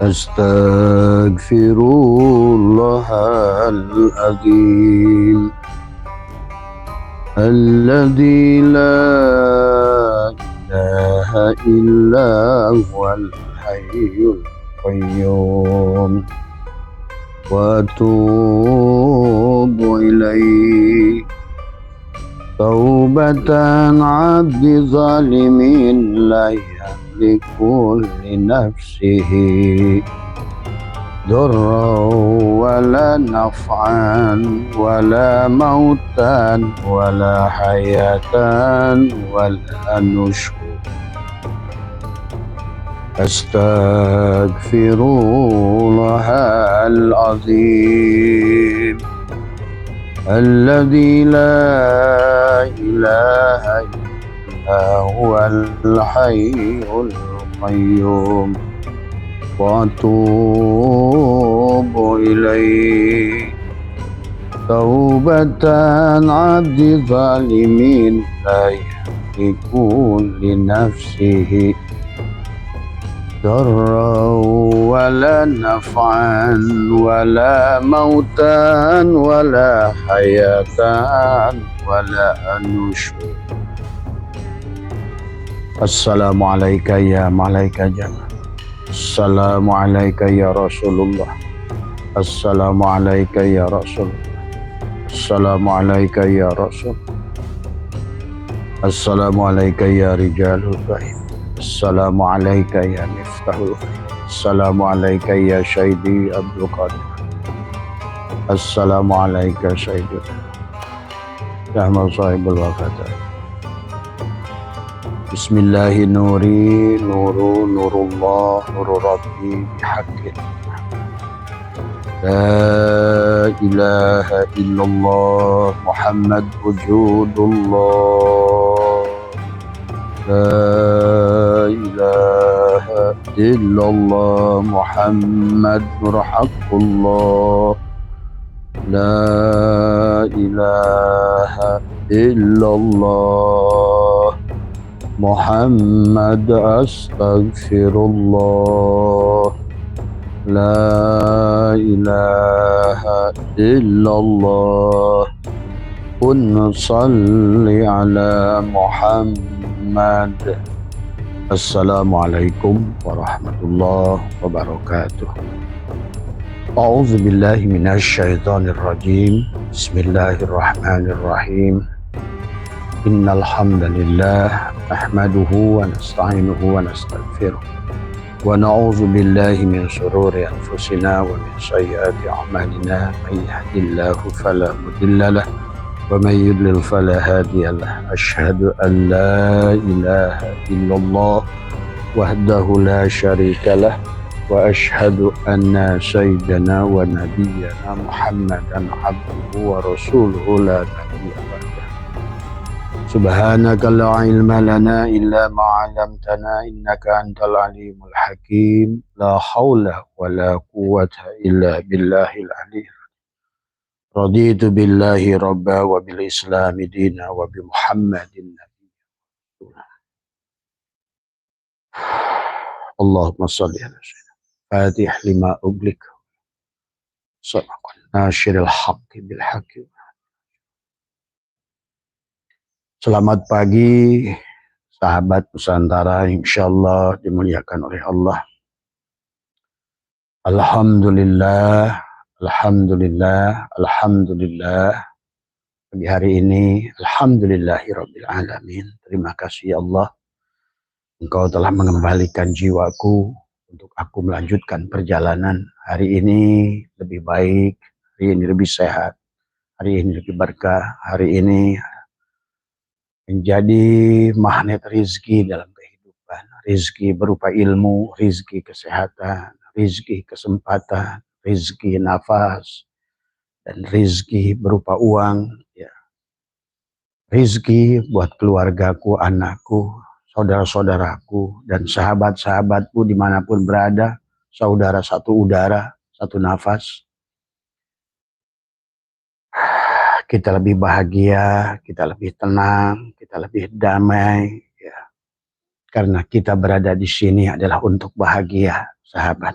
Astaghfirullahaladzim Alladzi la ilaha illa huwal hayyul qayyum wa atubu ilaihi taubatan abdi zalimin la yamliku li nafsihi durran wala naf'an wala mautan wala hayatan wala nusyur. Astaghfirullahalazim alladzi la ilaha illa huwal hayyul qayyum wa atubu ilaihi taubatan abdi zalimin la yamliku li nafsihi darran wala naf'an wala mautan wala hayatan wala nusyur. Assalamualaikum ya malaika jannah. Assalamualaikum ya Rasulullah. Assalamualaikum ya Rasulullah. Assalamualaikum ya Rasul. Assalamualaikum ya Rijalul Ghaib. Assalamualaikum ya Miftahul Ghaib. Assalamualaikum ya Syahidi Abdul Qadir. Assalamualaikum Syahidul Rahmat Sahibul Waqadah. Bismillahi nuri nuru nurullah nuru rabbi bihaqqin la ilaha illallah Muhammad wujudullah la ilaha illallah Muhammad haqqullah la ilaha illallah Muhammad astaghfirullah la ilaha illallah kun salli ala Muhammad. Assalamualaikum warahmatullahi wabarakatuh. A'udzu billahi minasy syaithanir rajim. Bismillahirrahmanirrahim. Innal hamdalillah nahmaduhu wa nasta'inuhu wa nastaghfiruh wa na'udzu billahi min shururi anfusina wa min sayyiati a'malina may yahdihillahu fala mudilla lahu wa may yudlil fala hadiya lahu. Asyhadu an la ilaha illallah wahdahu la syarika lahu wa asyhadu anna sayyidana wa nabiyyana Muhammadan abduhu wa rasuluhu la nabiyya ba'dahu. Subhanaka la ilma lana illa ma 'allamtana innaka antal alimul hakim. La haula wala quwwata illa billahil aliyyil. Raditu billahi rabba wa bil islami dina wa bi Muhammadin nabiyya. Allahumma shalli ala sayyidina Fatih lima uglik sabaqan nasyiril haqqi bil haqqi. Selamat pagi sahabat Nusantara, insyaallah dimuliakan oleh Allah. Alhamdulillah, alhamdulillah, alhamdulillah. Pagi hari ini alhamdulillahirabbil alamin. Terima kasih ya Allah, Engkau telah mengembalikan jiwaku untuk aku melanjutkan perjalanan. Hari ini lebih baik, hari ini lebih sehat, hari ini lebih berkah, hari ini menjadi magnet rizki dalam kehidupan. Rizki berupa ilmu, rizki kesehatan, rizki kesempatan, rizki nafas, dan rizki berupa uang. Ya. Rizki buat keluargaku, anakku, saudara-saudaraku, dan sahabat-sahabatku dimanapun berada. Saudara satu udara, satu nafas. Kita lebih bahagia, kita lebih tenang, kita lebih damai, ya. Karena kita berada di sini adalah untuk bahagia, sahabat.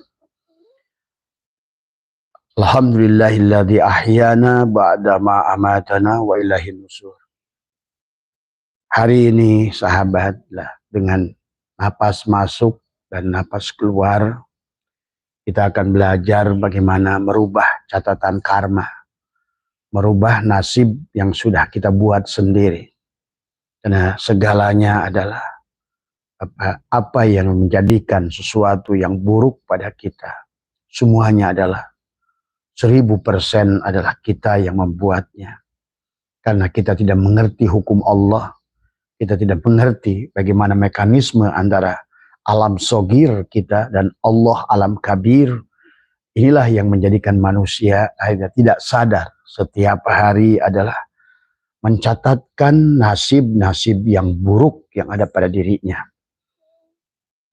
Alhamdulillahilladzi ahyana ba'da ma amatana wa ilaihin nusur. Hari ini sahabatlah, dengan napas masuk dan napas keluar, kita akan belajar bagaimana merubah catatan karma, merubah nasib yang sudah kita buat sendiri. Karena segalanya adalah apa yang menjadikan sesuatu yang buruk pada kita. Semuanya adalah 1000% adalah kita yang membuatnya. Karena kita tidak mengerti hukum Allah, kita tidak mengerti bagaimana mekanisme antara alam sogir kita dan Allah alam kabir. Inilah yang menjadikan manusia akhirnya tidak sadar setiap hari adalah mencatatkan nasib-nasib yang buruk yang ada pada dirinya.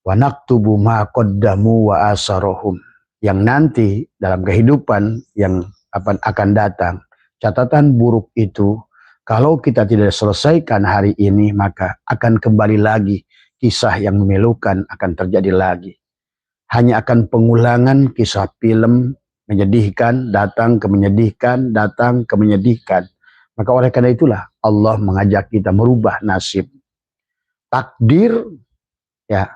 Wa naktubu ma qaddamu wa asarohum. Yang nanti dalam kehidupan yang akan datang, catatan buruk itu kalau kita tidak selesaikan hari ini, maka akan kembali lagi kisah yang memilukan akan terjadi lagi. Hanya akan pengulangan kisah film menyedihkan, datang ke menyedihkan, datang ke menyedihkan. Maka oleh karena itulah Allah mengajak kita merubah nasib. Takdir ya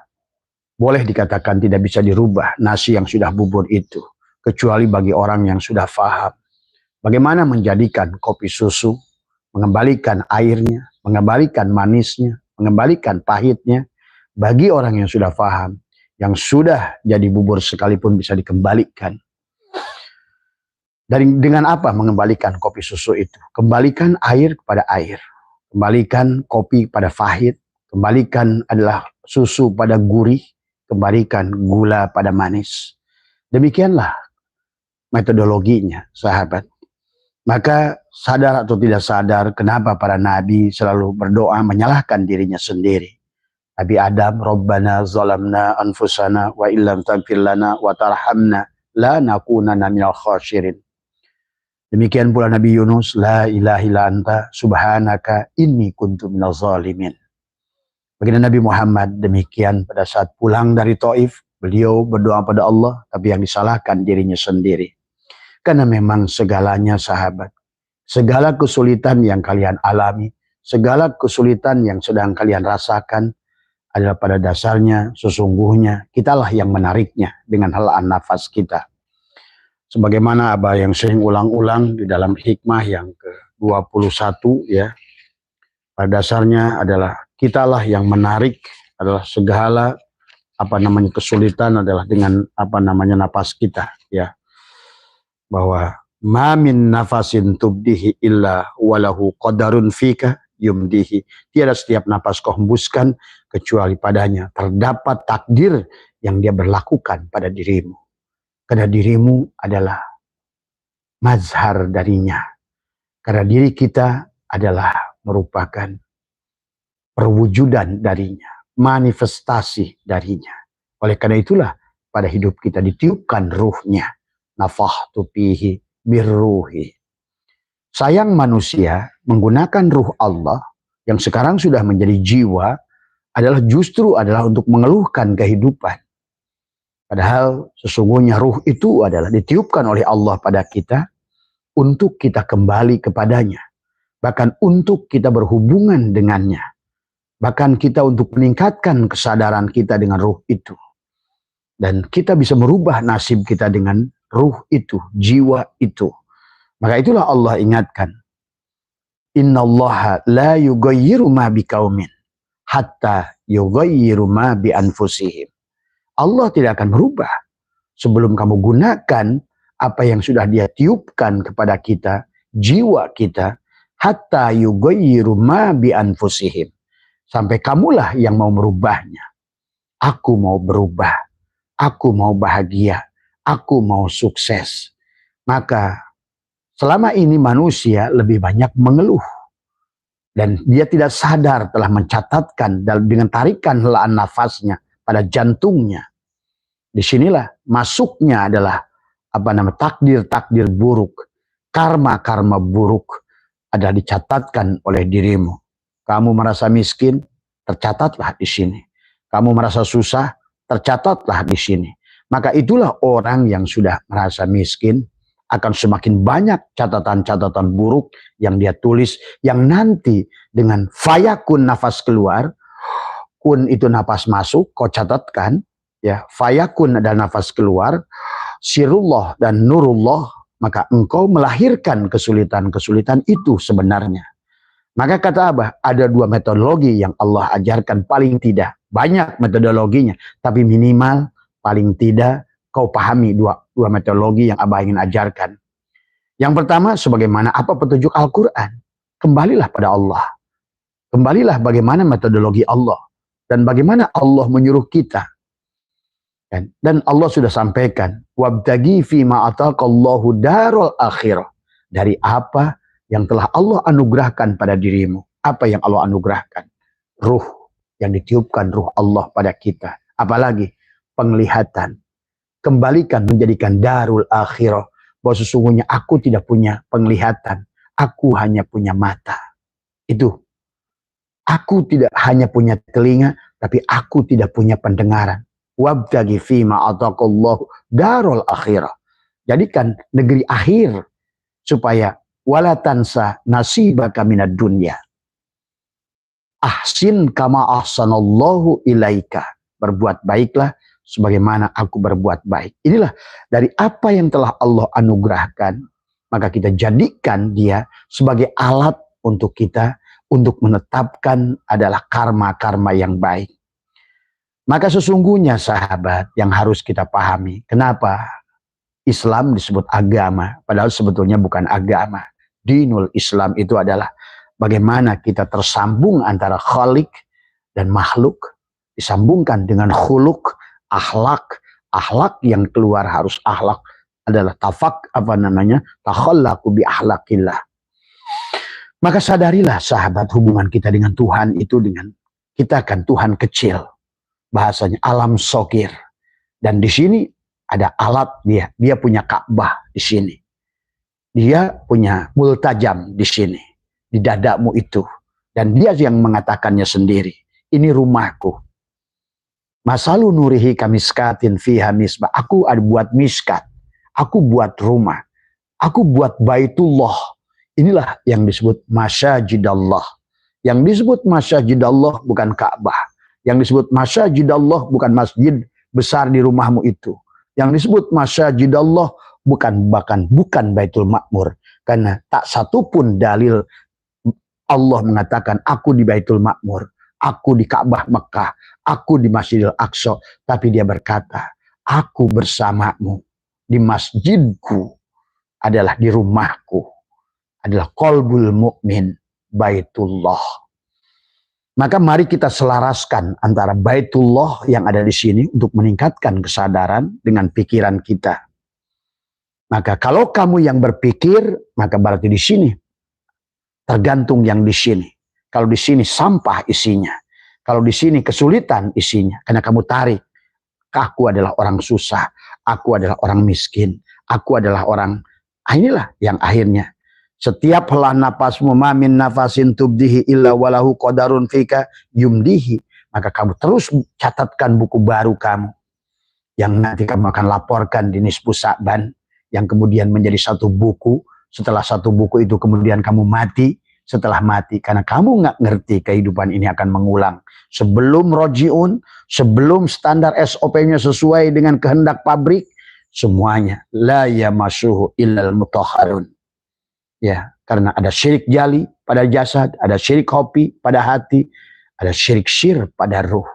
boleh dikatakan tidak bisa dirubah, nasi yang sudah bubur itu, kecuali bagi orang yang sudah faham bagaimana menjadikan kopi susu, mengembalikan airnya, mengembalikan manisnya, mengembalikan pahitnya. Bagi orang yang sudah faham, yang sudah jadi bubur sekalipun bisa dikembalikan. Dengan apa mengembalikan kopi susu itu? Kembalikan air kepada air, kembalikan kopi pada pahit, kembalikan adalah susu pada gurih, kembalikan gula pada manis. Demikianlah metodologinya, sahabat. Maka sadar atau tidak sadar, kenapa para nabi selalu berdoa menyalahkan dirinya sendiri. Nabi Adam, Rabbana zalamna anfusana wa illam taghfir lana wa tarhamna la nakunanna minal khasyirin. Demikian pula Nabi Yunus, la ilaha illa anta subhanaka inni kuntu minaz zalimin. Baginda Nabi Muhammad demikian pada saat pulang dari Taif, beliau berdoa pada Allah, tapi yang disalahkan dirinya sendiri. Karena memang segalanya sahabat, segala kesulitan yang kalian alami, segala kesulitan yang sedang kalian rasakan adalah pada dasarnya sesungguhnya kitalah yang menariknya dengan helaan nafas kita. Sebagaimana Abah yang sering ulang-ulang di dalam hikmah yang ke-21 ya, pada dasarnya adalah kitalah yang menarik adalah segala kesulitan adalah dengan napas kita ya. Bahwa ma min nafasin tubdihi illa walahu qadarun fika yumdihi. Tiada setiap napas kau hembuskan kecuali padanya terdapat takdir yang dia berlakukan pada dirimu. Karena dirimu adalah mazhar darinya. Karena diri kita adalah merupakan perwujudan darinya, manifestasi darinya. Oleh karena itulah pada hidup kita ditiupkan ruhnya. Nafahtu fihi birruhi. Sayang manusia menggunakan ruh Allah yang sekarang sudah menjadi jiwa justru adalah untuk mengeluhkan kehidupan. Padahal sesungguhnya ruh itu adalah ditiupkan oleh Allah pada kita untuk kita kembali kepadanya. Bahkan untuk kita berhubungan dengannya. Bahkan kita untuk meningkatkan kesadaran kita dengan ruh itu. Dan kita bisa merubah nasib kita dengan ruh itu, jiwa itu. Maka itulah Allah ingatkan. Innallaha la yughayyiru ma biqaumin hatta yughayyiru ma bi anfusihim. Allah tidak akan merubah sebelum kamu gunakan apa yang sudah Dia tiupkan kepada kita, jiwa kita, hatta yughayyiru ma bi anfusihim. Sampai kamulah yang mau merubahnya. Aku mau berubah. Aku mau bahagia. Aku mau sukses. Maka selama ini manusia lebih banyak mengeluh. Dan dia tidak sadar telah mencatatkan dengan tarikan helaan nafasnya pada jantungnya. Disinilah masuknya adalah takdir-takdir buruk. Karma-karma buruk adalah dicatatkan oleh dirimu. Kamu merasa miskin, tercatatlah di sini. Kamu merasa susah, tercatatlah di sini. Maka itulah orang yang sudah merasa miskin, akan semakin banyak catatan-catatan buruk yang dia tulis, yang nanti dengan fayakun nafas keluar, kun itu nafas masuk, kau catatkan, ya, fayakun ada nafas keluar, sirullah dan nurullah, maka engkau melahirkan kesulitan-kesulitan itu sebenarnya. Maka kata Abah, ada dua metodologi yang Allah ajarkan paling tidak. Banyak metodologinya, tapi minimal paling tidak kau pahami dua metodologi yang Abah ingin ajarkan. Yang pertama, sebagaimana apa petunjuk Al-Quran. Kembalilah pada Allah. Kembalilah bagaimana metodologi Allah. Dan bagaimana Allah menyuruh kita. Dan Allah sudah sampaikan, wabtagi fima ataqallahu darul akhirah. Dari apa yang telah Allah anugerahkan pada dirimu. Apa yang Allah anugerahkan? Ruh yang ditiupkan ruh Allah pada kita. Apalagi penglihatan. Kembalikan menjadikan darul akhirah. Bahwa sesungguhnya aku tidak punya penglihatan. Aku hanya punya mata. Itu. Aku tidak hanya punya telinga. Tapi aku tidak punya pendengaran. Wabtagi fima ataqallahu darul akhirah. Jadikan negeri akhir. Supaya wala tansa nasibaka minad dunya. Ahsin kama ahsanallahu ilaika. Berbuat baiklah sebagaimana aku berbuat baik. Inilah dari apa yang telah Allah anugerahkan. Maka kita jadikan dia sebagai alat untuk kita. Untuk menetapkan adalah karma-karma yang baik. Maka sesungguhnya sahabat yang harus kita pahami. Kenapa Islam disebut agama. Padahal sebetulnya bukan agama. Dinul Islam itu adalah bagaimana kita tersambung antara khalik dan makhluk. Disambungkan dengan khuluk. Akhlak, akhlak yang keluar harus akhlak adalah takhallaku bi akhlakillah. Maka sadarilah sahabat hubungan kita dengan Tuhan itu dengan kita kan Tuhan kecil, bahasanya alam sogir, dan di sini ada alat dia punya Ka'bah di sini, dia punya multajam di sini di dadamu itu, dan dia yang mengatakannya sendiri, ini rumahku. Masalu nurihi kamiskatin fiha misbah. Aku ada buat miskat. Aku buat rumah. Aku buat baitullah. Inilah yang disebut masyajidallah. Yang disebut masyajidallah bukan Ka'bah. Yang disebut masyajidallah bukan masjid besar di rumahmu itu. Yang disebut masyajidallah bukan Baitul Ma'mur. Karena tak satupun dalil Allah mengatakan aku di Baitul Ma'mur. Aku di Ka'bah Mekah, aku di Masjidil Aqsa. Tapi dia berkata, aku bersamamu di masjidku, adalah di rumahku, adalah qalbul mu'min, Baitullah. Maka mari kita selaraskan antara Baitullah yang ada di sini untuk meningkatkan kesadaran dengan pikiran kita. Maka kalau kamu yang berpikir, maka berarti di sini tergantung yang di sini. Kalau di sini sampah isinya. Kalau di sini kesulitan isinya. Karena kamu tarik. Aku adalah orang susah. Aku adalah orang miskin. Aku adalah orang. Inilah yang akhirnya. Setiap helah napasmu mamin nafasin tubdihi illa walahu qadarun fika yumdihi. Maka kamu terus catatkan buku baru kamu. Yang nanti kamu akan laporkan di Nisfu Sa'ban. Yang kemudian menjadi satu buku. Setelah satu buku itu kemudian kamu mati. Setelah mati, karena kamu nggak ngerti kehidupan ini akan mengulang. Sebelum rojiun, sebelum standar SOP-nya sesuai dengan kehendak pabrik, semuanya la yamassuhu illal mutahharun. Ya, karena ada syirik jali pada jasad, ada syirik hobi pada hati, ada syirik syir pada ruh.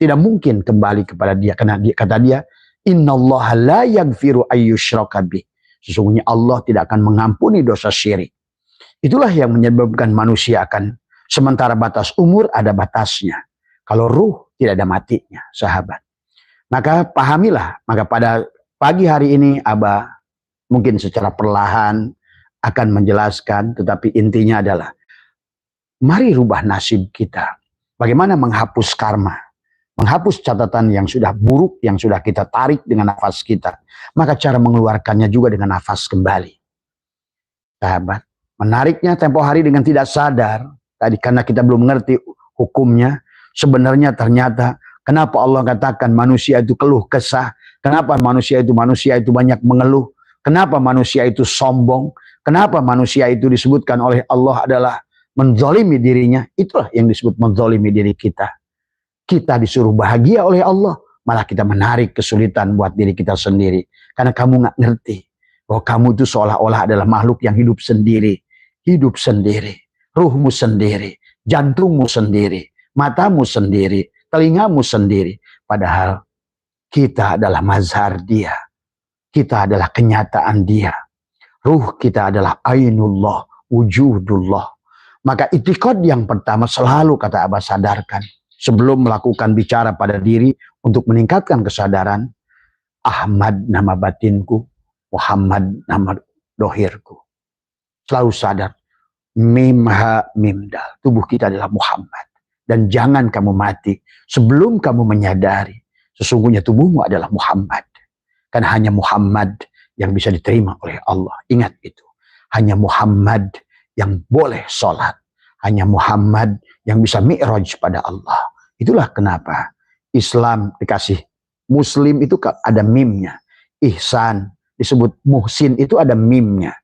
Tidak mungkin kembali kepada dia, karena dia, kata dia, innallaha la yaghfiru ayyushraka bih. Sesungguhnya Allah tidak akan mengampuni dosa syirik. Itulah yang menyebabkan manusia akan sementara batas umur ada batasnya. Kalau ruh tidak ada matinya, sahabat. Maka pahamilah, maka pada pagi hari ini Abah mungkin secara perlahan akan menjelaskan, tetapi intinya adalah mari rubah nasib kita. Bagaimana menghapus karma, menghapus catatan yang sudah buruk, yang sudah kita tarik dengan nafas kita. Maka cara mengeluarkannya juga dengan nafas kembali. Sahabat. Menariknya tempo hari dengan tidak sadar. Tadi karena kita belum mengerti hukumnya. Sebenarnya ternyata kenapa Allah katakan manusia itu keluh kesah. Kenapa manusia itu banyak mengeluh. Kenapa manusia itu sombong? Kenapa manusia itu disebutkan oleh Allah adalah menzalimi dirinya? Itulah yang disebut menzalimi diri kita. Kita disuruh bahagia oleh Allah, malah kita menarik kesulitan buat diri kita sendiri. Karena kamu nggak ngerti bahwa kamu itu seolah-olah adalah makhluk yang hidup sendiri. Hidup sendiri, ruhmu sendiri, jantungmu sendiri, matamu sendiri, telingamu sendiri. Padahal kita adalah mazhar dia. Kita adalah kenyataan dia. Ruh kita adalah ainullah, wujudullah. Maka itikad yang pertama selalu kata Abah sadarkan. Sebelum melakukan bicara pada diri untuk meningkatkan kesadaran. Ahmad nama batinku, Muhammad nama dohirku. Selalu sadar. Mim ha mim dal. Tubuh kita adalah Muhammad. Dan jangan kamu mati sebelum kamu menyadari. Sesungguhnya tubuhmu adalah Muhammad. Kan hanya Muhammad yang bisa diterima oleh Allah. Ingat itu. Hanya Muhammad yang boleh sholat. Hanya Muhammad yang bisa mi'raj pada Allah. Itulah kenapa Islam dikasih Muslim itu ada mimnya. Ihsan disebut muhsin itu ada mimnya.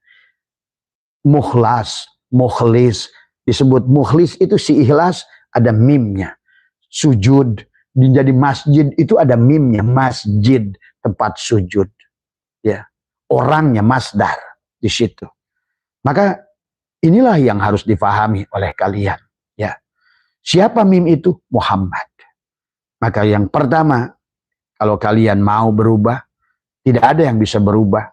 Mukhlas, mukhlis disebut mukhlis itu si ikhlas ada mimnya. Sujud menjadi masjid itu ada mimnya. Masjid tempat sujud. Ya. Orangnya masdar di situ. Maka inilah yang harus difahami oleh kalian. Ya. Siapa mim itu? Muhammad. Maka yang pertama, kalau kalian mau berubah, tidak ada yang bisa berubah.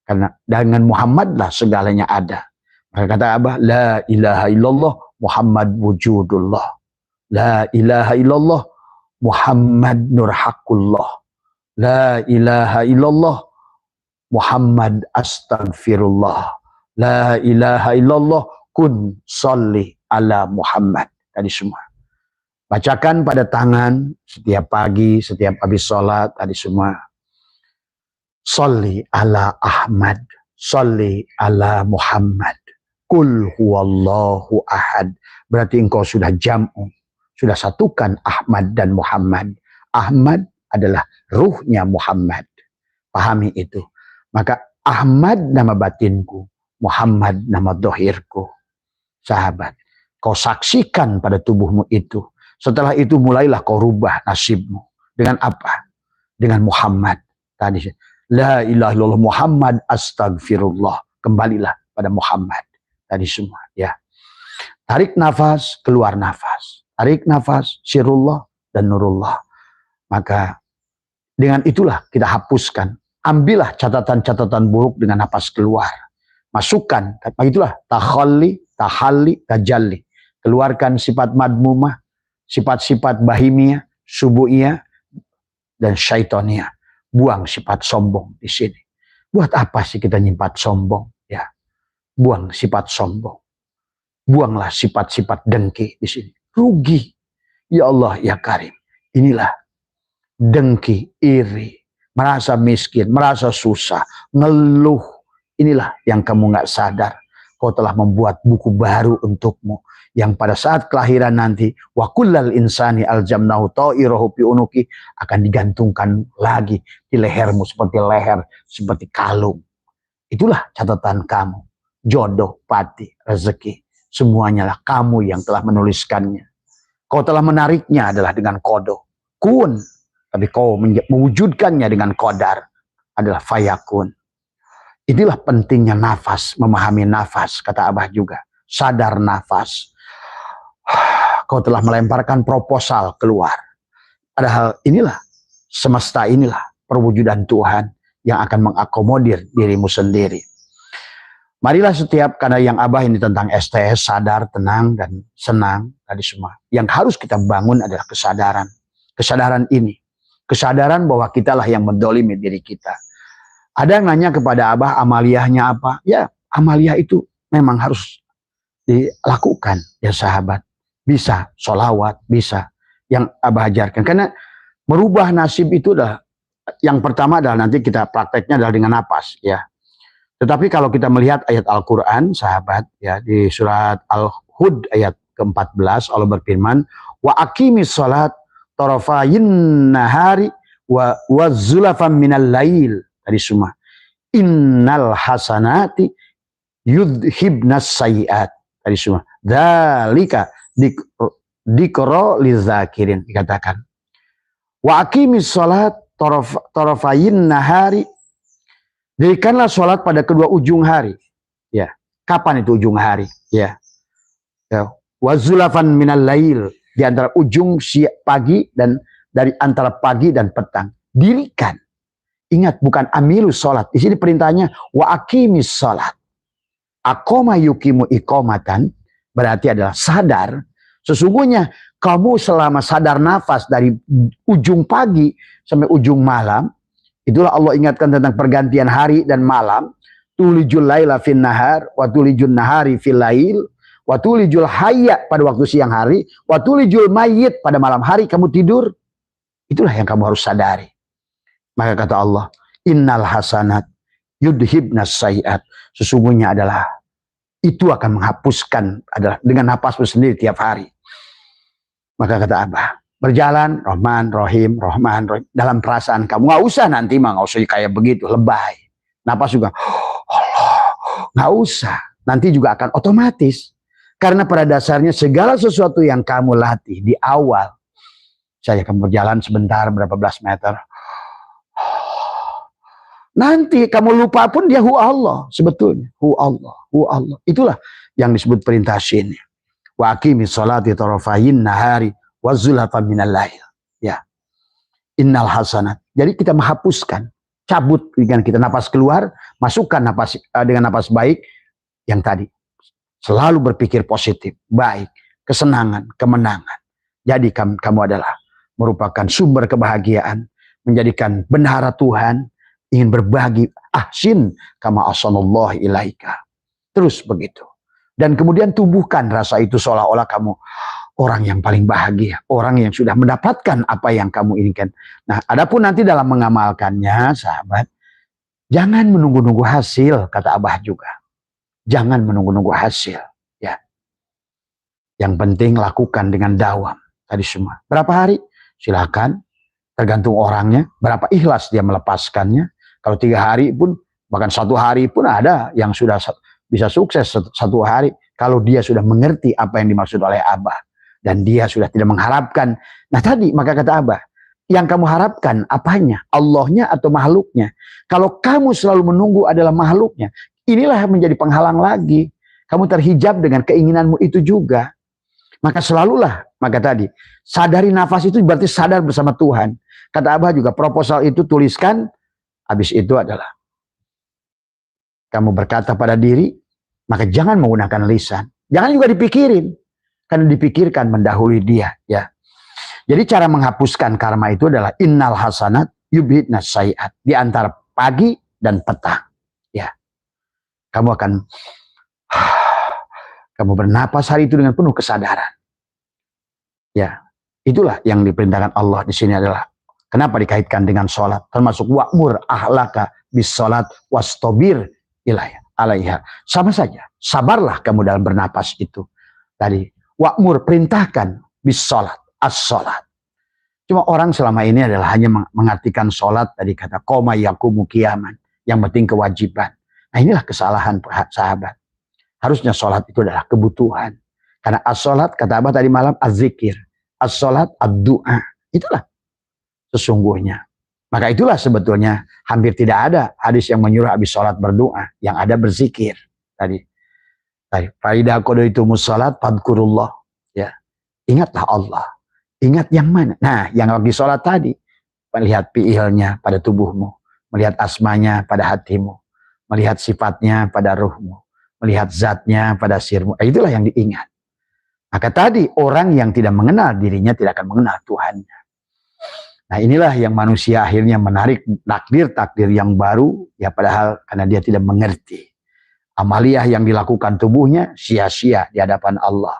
Karena dengan Muhammad lah segalanya ada. Maka kata Abah, la ilaha illallah Muhammad wujudullah. La ilaha illallah Muhammad nurhakullah. La ilaha illallah Muhammad astagfirullah. La ilaha illallah kun salli ala Muhammad. Tadi semua. Bacakan pada tangan setiap pagi, setiap habis sholat, tadi semua. Salli ala Ahmad. Salli ala Muhammad. Kul huwallahu ahad. Berarti engkau sudah jam'u. Sudah satukan Ahmad dan Muhammad. Ahmad adalah ruhnya Muhammad. Pahami itu. Maka Ahmad nama batinku. Muhammad nama dohirku. Sahabat. Kau saksikan pada tubuhmu itu. Setelah itu mulailah kau rubah nasibmu. Dengan apa? Dengan Muhammad. Tadi. La ilaha illallah Muhammad astagfirullah. Kembalilah pada Muhammad. Tadi semua. Ya. Tarik nafas, keluar nafas. Tarik nafas, sirullah dan nurullah. Maka dengan itulah kita hapuskan. Ambillah catatan-catatan buruk dengan nafas keluar. Masukkan. Itulah takhalli, tahalli, tajalli. Keluarkan sifat madmumah, sifat-sifat bahimiyah, subu'iyah, dan syaitonia. Buang sifat sombong di sini. Buat apa sih kita nyimpat sombong? Ya, buang sifat sombong. Buanglah sifat-sifat dengki di sini. Rugi. Ya Allah, ya Karim. Inilah dengki, iri, merasa miskin, merasa susah, ngeluh. Inilah yang kamu nggak sadar. Kau telah membuat buku baru untukmu. Yang pada saat kelahiran nanti, wa kullal insani aljamnahu ta'irahu fi unuki, akan digantungkan lagi di lehermu seperti leher, seperti kalung. Itulah catatan kamu. Jodoh, pati, rezeki. Semuanya lah kamu yang telah menuliskannya. Kau telah menariknya adalah dengan kodo. Kun. Tapi kau mewujudkannya dengan kodar. Adalah fayakun. Inilah pentingnya nafas. Memahami nafas. Kata Abah juga. Sadar nafas. Kau telah melemparkan proposal keluar. Padahal inilah. Semesta inilah. Perwujudan Tuhan. Yang akan mengakomodir dirimu sendiri. Marilah setiap, karena yang Abah ini tentang STS, sadar, tenang, dan senang, tadi semua. Yang harus kita bangun adalah kesadaran. Kesadaran ini. Kesadaran bahwa kitalah yang mendolimi diri kita. Ada yang nanya kepada Abah, amaliyahnya apa? Ya, amaliyah itu memang harus dilakukan, ya sahabat. Bisa, sholawat, bisa. Yang Abah ajarkan. Karena merubah nasib itu adalah, yang pertama adalah nanti kita prakteknya adalah dengan napas, ya. Tetapi kalau kita melihat ayat Al-Quran, sahabat, ya, di surat Al-Hud ayat ke-14, Allah berfirman, wa aqimis salat tarafayin nahari wa zulafam minal lail. Tadi semua. Innal hasanati yudhibnas sayiat. Tadi semua. Dzalika dikro lizakirin dikatakan. Wa aqimis salat tarafayin nahari. Dirikanlah salat pada kedua ujung hari. Ya. Kapan itu ujung hari? Ya. Ya. Wa zulafan minal lail, di antara ujung pagi dan dari antara pagi dan petang. Dirikan. Ingat, bukan amilu salat. Di sini perintahnya wa aqimis salat. Aqoma yuqimu iqamatan berarti adalah sadar. Sesungguhnya kamu selama sadar nafas dari ujung pagi sampai ujung malam, itulah Allah ingatkan tentang pergantian hari dan malam. Tulijul laila fin nahar, wa tulijul nahari fil lail, wa tulijul hayya pada waktu siang hari, wa tulijul mayyit pada malam hari kamu tidur. Itulah yang kamu harus sadari. Maka kata Allah, innal hasanat yudhibnas sayiat. Sesungguhnya adalah itu akan menghapuskan adalah dengan napasmu sendiri tiap hari. Maka kata Abah, berjalan Rahman Rahim, Rahman Rahim dalam perasaan kamu. Nggak usah nanti mah, nggak usah kayak begitu lebay. Napas juga Allah, nggak usah. Nanti juga akan otomatis. Karena pada dasarnya segala sesuatu yang kamu latih di awal, saya akan berjalan sebentar berapa belas meter. Nanti kamu lupa pun dia hu Allah sebetulnya. Hu Allah, hu Allah. Itulah yang disebut perintah sini. Wa aqimis sholati tarafayin nahari wa zulafan minal lail. Ya. Innal hasanat. Jadi kita menghapuskan, cabut dengan kita napas keluar, masukkan napas dengan napas baik yang tadi. Selalu berpikir positif, baik, kesenangan, kemenangan. Jadi kamu adalah merupakan sumber kebahagiaan, menjadikan bendahara Tuhan, ingin berbagi, ahsin kama ahsanallahu ilaika. Terus begitu. Dan kemudian tumbuhkan rasa itu seolah-olah kamu orang yang paling bahagia, orang yang sudah mendapatkan apa yang kamu inginkan. Nah, adapun nanti dalam mengamalkannya, sahabat, jangan menunggu-nunggu hasil, kata Abah juga. Jangan menunggu-nunggu hasil, ya. Yang penting lakukan dengan dawam tadi semua. Berapa hari? Silakan, tergantung orangnya, berapa ikhlas dia melepaskannya. Kalau 3 hari pun, bahkan 1 hari pun ada yang sudah bisa sukses 1 hari. Kalau dia sudah mengerti apa yang dimaksud oleh Abah. Dan dia sudah tidak mengharapkan. Nah tadi, maka kata Abah, yang kamu harapkan apanya? Allahnya atau makhluknya? Kalau kamu selalu menunggu adalah makhluknya, inilah yang menjadi penghalang lagi. Kamu terhijab dengan keinginanmu itu juga. Maka selalulah, maka tadi, sadari nafas itu berarti sadar bersama Tuhan. Kata Abah juga, proposal itu tuliskan. Habis itu adalah kamu berkata pada diri, maka jangan menggunakan lisan. Jangan juga dipikirin. Karena dipikirkan mendahului dia. Ya. Jadi cara menghapuskan karma itu adalah innal hasanat yubhidnas sayiat. Di antara pagi dan petang. Ya. Kamu bernapas hari itu dengan penuh kesadaran. Ya. Itulah yang diperintahkan Allah di sini adalah kenapa dikaitkan dengan sholat? Termasuk wa'mur ahlaka bis sholat wastobir alaiha. Sama saja. Sabarlah kamu dalam bernapas itu. Tadi. Wa'mur perintahkan bis sholat. As-sholat. Cuma orang selama ini adalah hanya mengartikan sholat. Tadi kata qoma yaqumu qiyaman. Yang penting kewajiban. Nah inilah kesalahan sahabat. Harusnya sholat itu adalah kebutuhan. Karena as-sholat kata Abah tadi malam az-zikir. As-sholat ad-du'a. Itulah. Sesungguhnya. Maka itulah sebetulnya hampir tidak ada hadis yang menyuruh habis sholat berdoa. Yang ada berzikir. Tadi. Faidah qadaytumus sholat fadkurullah. Ya. Ingatlah Allah. Ingat yang mana? Nah yang lagi sholat tadi. Melihat fi'ilnya pada tubuhmu. Melihat asmanya pada hatimu. Melihat sifatnya pada ruhmu. Melihat zatnya pada sirmu. Itulah yang diingat. Maka tadi orang yang tidak mengenal dirinya tidak akan mengenal Tuhannya. Nah inilah yang manusia akhirnya menarik takdir-takdir yang baru. Ya padahal karena dia tidak mengerti. Amaliyah yang dilakukan tubuhnya sia-sia di hadapan Allah.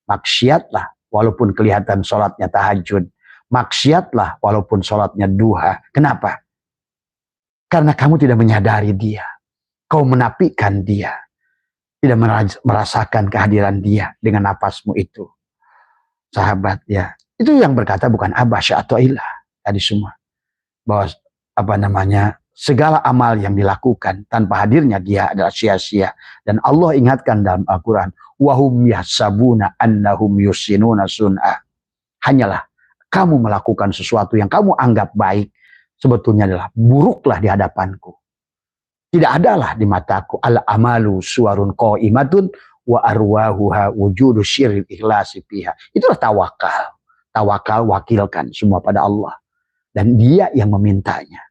Maksiatlah walaupun kelihatan sholatnya tahajud. Maksiatlah walaupun sholatnya duha. Kenapa? Karena kamu tidak menyadari dia. Kau menafikan dia. Tidak merasakan kehadiran dia dengan napasmu itu. Sahabat ya. Itu yang berkata bukan Abah Sya'atailah. Tadi semua. Bahwa segala amal yang dilakukan tanpa hadirnya dia adalah sia-sia. Dan Allah ingatkan dalam Al-Quran, wahum yahsabuna annahum yusinuna sun'a. Hanyalah kamu melakukan sesuatu yang kamu anggap baik, sebetulnya adalah buruklah di hadapanku. Tidak adalah di mataku. Al-amalu suwarun qaimatun wa arwahuha wujudu syiril ikhlasi fiha. Itulah tawakal. Tawakal, wakilkan semua pada Allah. Dan dia yang memintanya.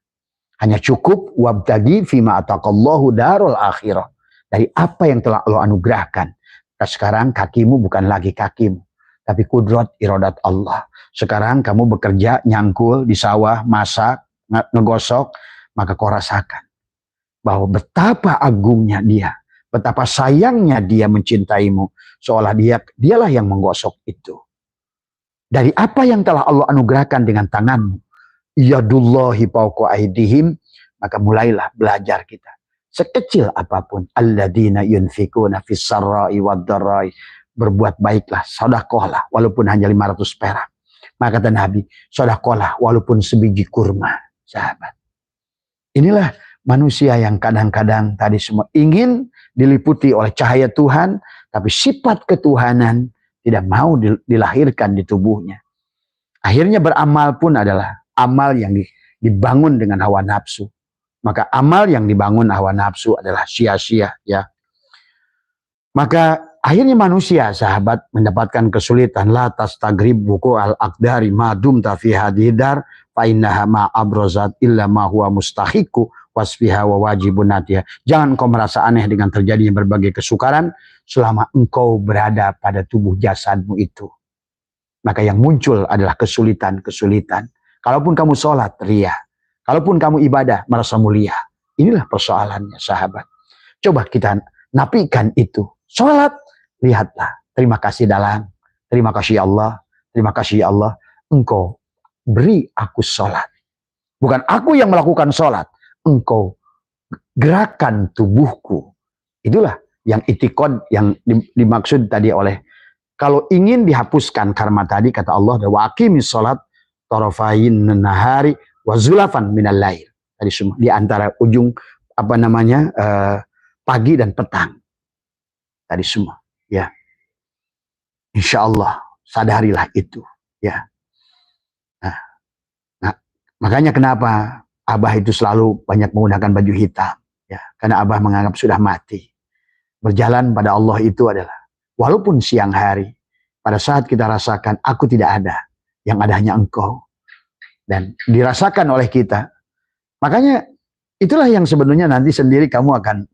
Hanya cukup wabtagi fima ataqallahu darul akhirah. Dari apa yang telah Allah anugerahkan. Nah, sekarang kakimu bukan lagi kakimu. Tapi kudrat iradat Allah. Sekarang kamu bekerja, nyangkul di sawah, masak, ngegosok. Maka kau rasakan. Bahwa betapa agungnya dia. Betapa sayangnya dia mencintaimu. Seolah dialah yang menggosok itu. Dari apa yang telah Allah anugerahkan dengan tanganmu. Yadullahi fawqa aydihim, maka mulailah belajar kita. Sekecil apapun, alladzina yunfikuna fis sarra'i wad dharra'i, berbuat baiklah, sedekahlah walaupun hanya 500 perak. Maka kata Nabi, sedekahlah walaupun sebiji kurma, sahabat. Inilah manusia yang kadang-kadang tadi semua ingin diliputi oleh cahaya Tuhan, tapi sifat ketuhanan tidak mau dilahirkan di tubuhnya. Akhirnya beramal pun adalah amal yang dibangun dengan hawa nafsu. Maka amal yang dibangun hawa nafsu adalah sia-sia, ya. Maka akhirnya manusia, sahabat, mendapatkan kesulitan. La tastagrib buku al-aqdari madum tafi hadidar fa innaha ma abrozat illa ma huwa mustahiqu wasfiha wa wajibun natiha. Jangan kau merasa aneh dengan terjadinya berbagai kesukaran selama engkau berada pada tubuh jasadmu itu. Maka yang muncul adalah kesulitan-kesulitan. Kalaupun kamu sholat, ria. Kalaupun kamu ibadah, merasa mulia. Inilah persoalannya, sahabat. Coba kita nafikan itu. Sholat, lihatlah. Terima kasih dalam. Terima kasih Allah. Terima kasih Allah. Engkau beri aku sholat. Bukan aku yang melakukan sholat. Engkau gerakan tubuhku. Itulah yang itikad yang dimaksud tadi oleh. Kalau ingin dihapuskan karma tadi, kata Allah, wa aqimis sholat tarafain nahari wa zulafan minal lail. Tadi semua di antara ujung pagi dan petang. Tadi semua, ya. Insya Allah sadarilah itu, ya. Nah, makanya kenapa Abah itu selalu banyak menggunakan baju hitam, ya. Karena Abah menganggap sudah mati. Berjalan pada Allah itu adalah walaupun siang hari, pada saat kita rasakan aku tidak ada. Yang ada hanya engkau. Dan dirasakan oleh kita. Makanya itulah yang sebenarnya nanti sendiri kamu akan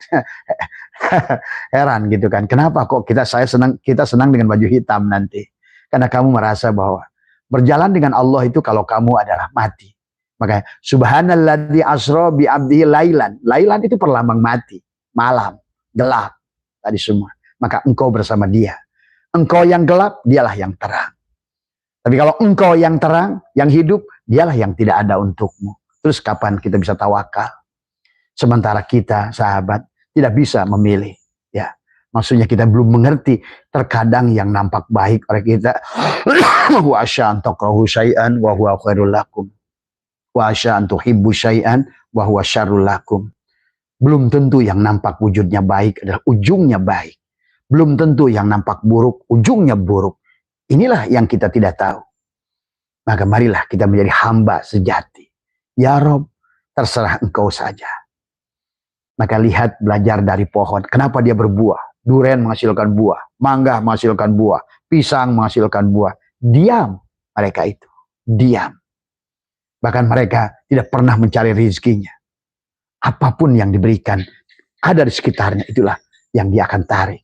heran gitu kan. Kenapa kok kita senang dengan baju hitam nanti. Karena kamu merasa bahwa berjalan dengan Allah itu kalau kamu adalah mati. Makanya subhanalladzi asra bi abdihi lailan. Lailan itu perlambang mati. Malam. Gelap. Tadi semua. Maka engkau bersama dia. Engkau yang gelap, dialah yang terang. Tapi kalau engkau yang terang, yang hidup, dialah yang tidak ada untukmu. Terus kapan kita bisa tawakal? Sementara kita, sahabat, tidak bisa memilih. Ya, maksudnya kita belum mengerti. Terkadang yang nampak baik oleh kita, wa asya an takrahu syai'an wa huwa khairul lakum. Wa asya an tuhibbu syai'an wa huwa syarrul lakum. Belum tentu yang nampak wujudnya baik adalah ujungnya baik. Belum tentu yang nampak buruk, ujungnya buruk. Inilah yang kita tidak tahu. Maka marilah kita menjadi hamba sejati. Ya Rob, terserah engkau saja. Maka lihat, belajar dari pohon. Kenapa dia berbuah? Durian menghasilkan buah. Mangga menghasilkan buah. Pisang menghasilkan buah. Diam mereka itu. Diam. Bahkan mereka tidak pernah mencari rezekinya. Apapun yang diberikan, ada di sekitarnya. Itulah yang dia akan tarik.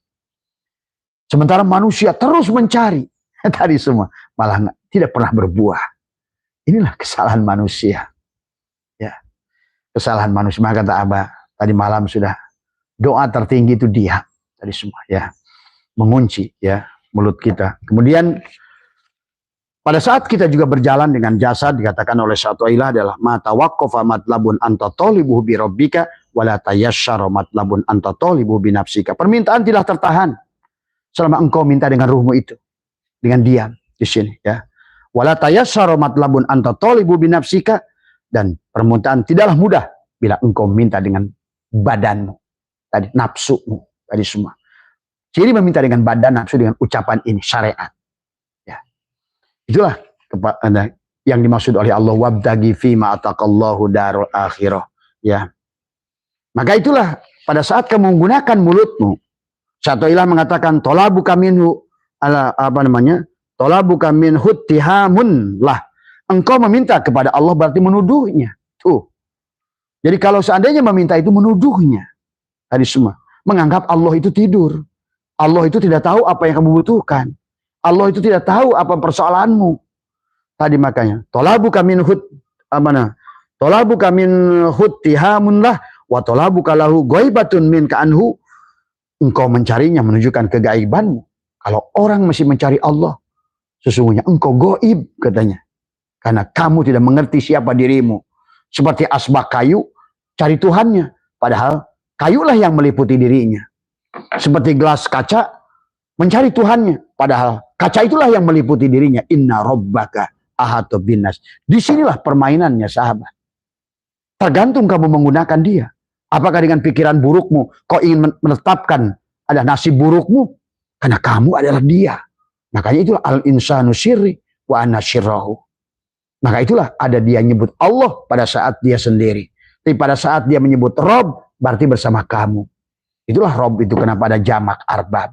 Sementara manusia terus mencari. Tadi semua. Malah tidak pernah berbuah. Inilah kesalahan manusia. Ya, kesalahan manusia. Maka kata Abah, tadi malam sudah doa tertinggi itu dia. Tadi semua. Ya, mengunci ya mulut kita. Kemudian pada saat kita juga berjalan dengan jasad, dikatakan oleh satu ilah adalah mata waqqafa matlabun anta talibuhu bi rabbika wala tayassara matlabun anta talibuhu bi nafsika. Permintaan tidak tertahan selama engkau minta dengan ruhmu itu, dengan diam di sini ya. Wala tayassara matlabun anta talibuhu bi nafsika, dan permintaan tidaklah mudah bila engkau minta dengan badanmu, tadi nafsumu, tadi semua. Jadi meminta dengan badan, nafsu, dengan ucapan ini syariat. Ya. Itulah yang dimaksud oleh Allah, wabtaghi fima ataqallahu darul akhirah. Ya. Maka itulah pada saat kamu menggunakan mulutmu, Syatoilah mengatakan tolabuka minhu tolabuka minhu tihamun lah. Engkau meminta kepada Allah berarti menuduhnya. Tuh. Jadi kalau seandainya meminta itu menuduhnya. Tadi semua. Menganggap Allah itu tidur. Allah itu tidak tahu apa yang kamu butuhkan. Allah itu tidak tahu apa persoalanmu. Tadi makanya. Tolabuka minhu tolabuka minhu tihamun lah. Wa tolabuka lahu ghaibatun min ka'anhu. Engkau mencarinya menunjukkan kegaibanmu. Kalau orang masih mencari Allah, sesungguhnya engkau gaib katanya. Karena kamu tidak mengerti siapa dirimu. Seperti asbak kayu, cari Tuhannya. Padahal kayulah yang meliputi dirinya. Seperti gelas kaca, mencari Tuhannya. Padahal kaca itulah yang meliputi dirinya. Inna rabbaka ahata binnas. Disinilah permainannya sahabat. Tergantung kamu menggunakan dia. Apakah dengan pikiran burukmu, kau ingin menetapkan ada nasib burukmu? Karena kamu adalah dia. Makanya itulah al-insanu syirri wa ana syirrahu. Maka itulah ada dia nyebut Allah pada saat dia sendiri. Tapi pada saat dia menyebut Rob, berarti bersama kamu. Itulah Rob itu kenapa ada jamak arbab.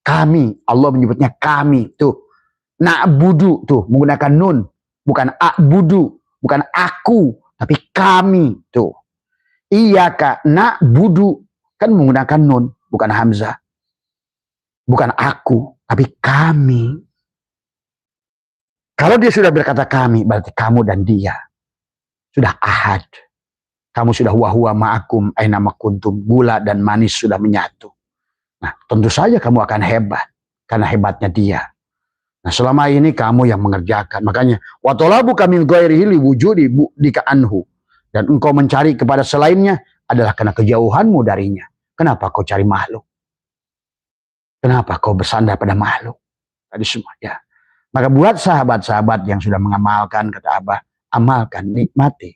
Kami, Allah menyebutnya kami. Tuh, na'budu tuh menggunakan nun. Bukan a'budu, bukan aku, tapi kami. Tuh. Iyaka na'budu kan menggunakan nun, bukan hamzah. Bukan aku, tapi kami. Kalau dia sudah berkata kami, berarti kamu dan dia. Sudah ahad. Kamu sudah wahuwa ma'akum aina makuntum. Gula dan manis sudah menyatu. Nah, tentu saja kamu akan hebat. Karena hebatnya dia. Nah, selama ini kamu yang mengerjakan. Makanya, watolabu kami ghairihi liwujudi bu'dika anhu. Dan engkau mencari kepada selainnya adalah karena kejauhanmu darinya. Kenapa kau cari makhluk? Kenapa kau bersandar pada makhluk? Tadi semua ya. Maka buat sahabat-sahabat yang sudah mengamalkan, kata Abah, amalkan, nikmati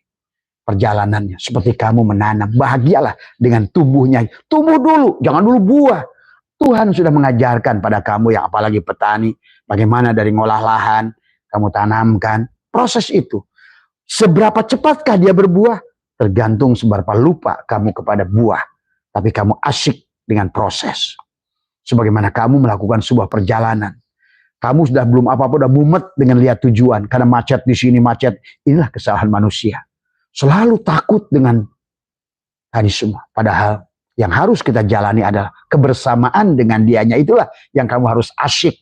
perjalanannya. Seperti kamu menanam, bahagialah dengan tumbuhnya. Tumbuh dulu, jangan dulu buah. Tuhan sudah mengajarkan pada kamu yang apalagi petani, bagaimana dari ngolah lahan, kamu tanamkan. Proses itu. Seberapa cepatkah dia berbuah? Tergantung seberapa lupa kamu kepada buah. Tapi kamu asyik dengan proses. Sebagaimana kamu melakukan sebuah perjalanan. Kamu sudah belum apa-apa, sudah mumet dengan lihat tujuan. Karena macet di sini, macet. Inilah kesalahan manusia. Selalu takut dengan tadi semua. Padahal yang harus kita jalani adalah kebersamaan dengan dianya. Itulah yang kamu harus asyik.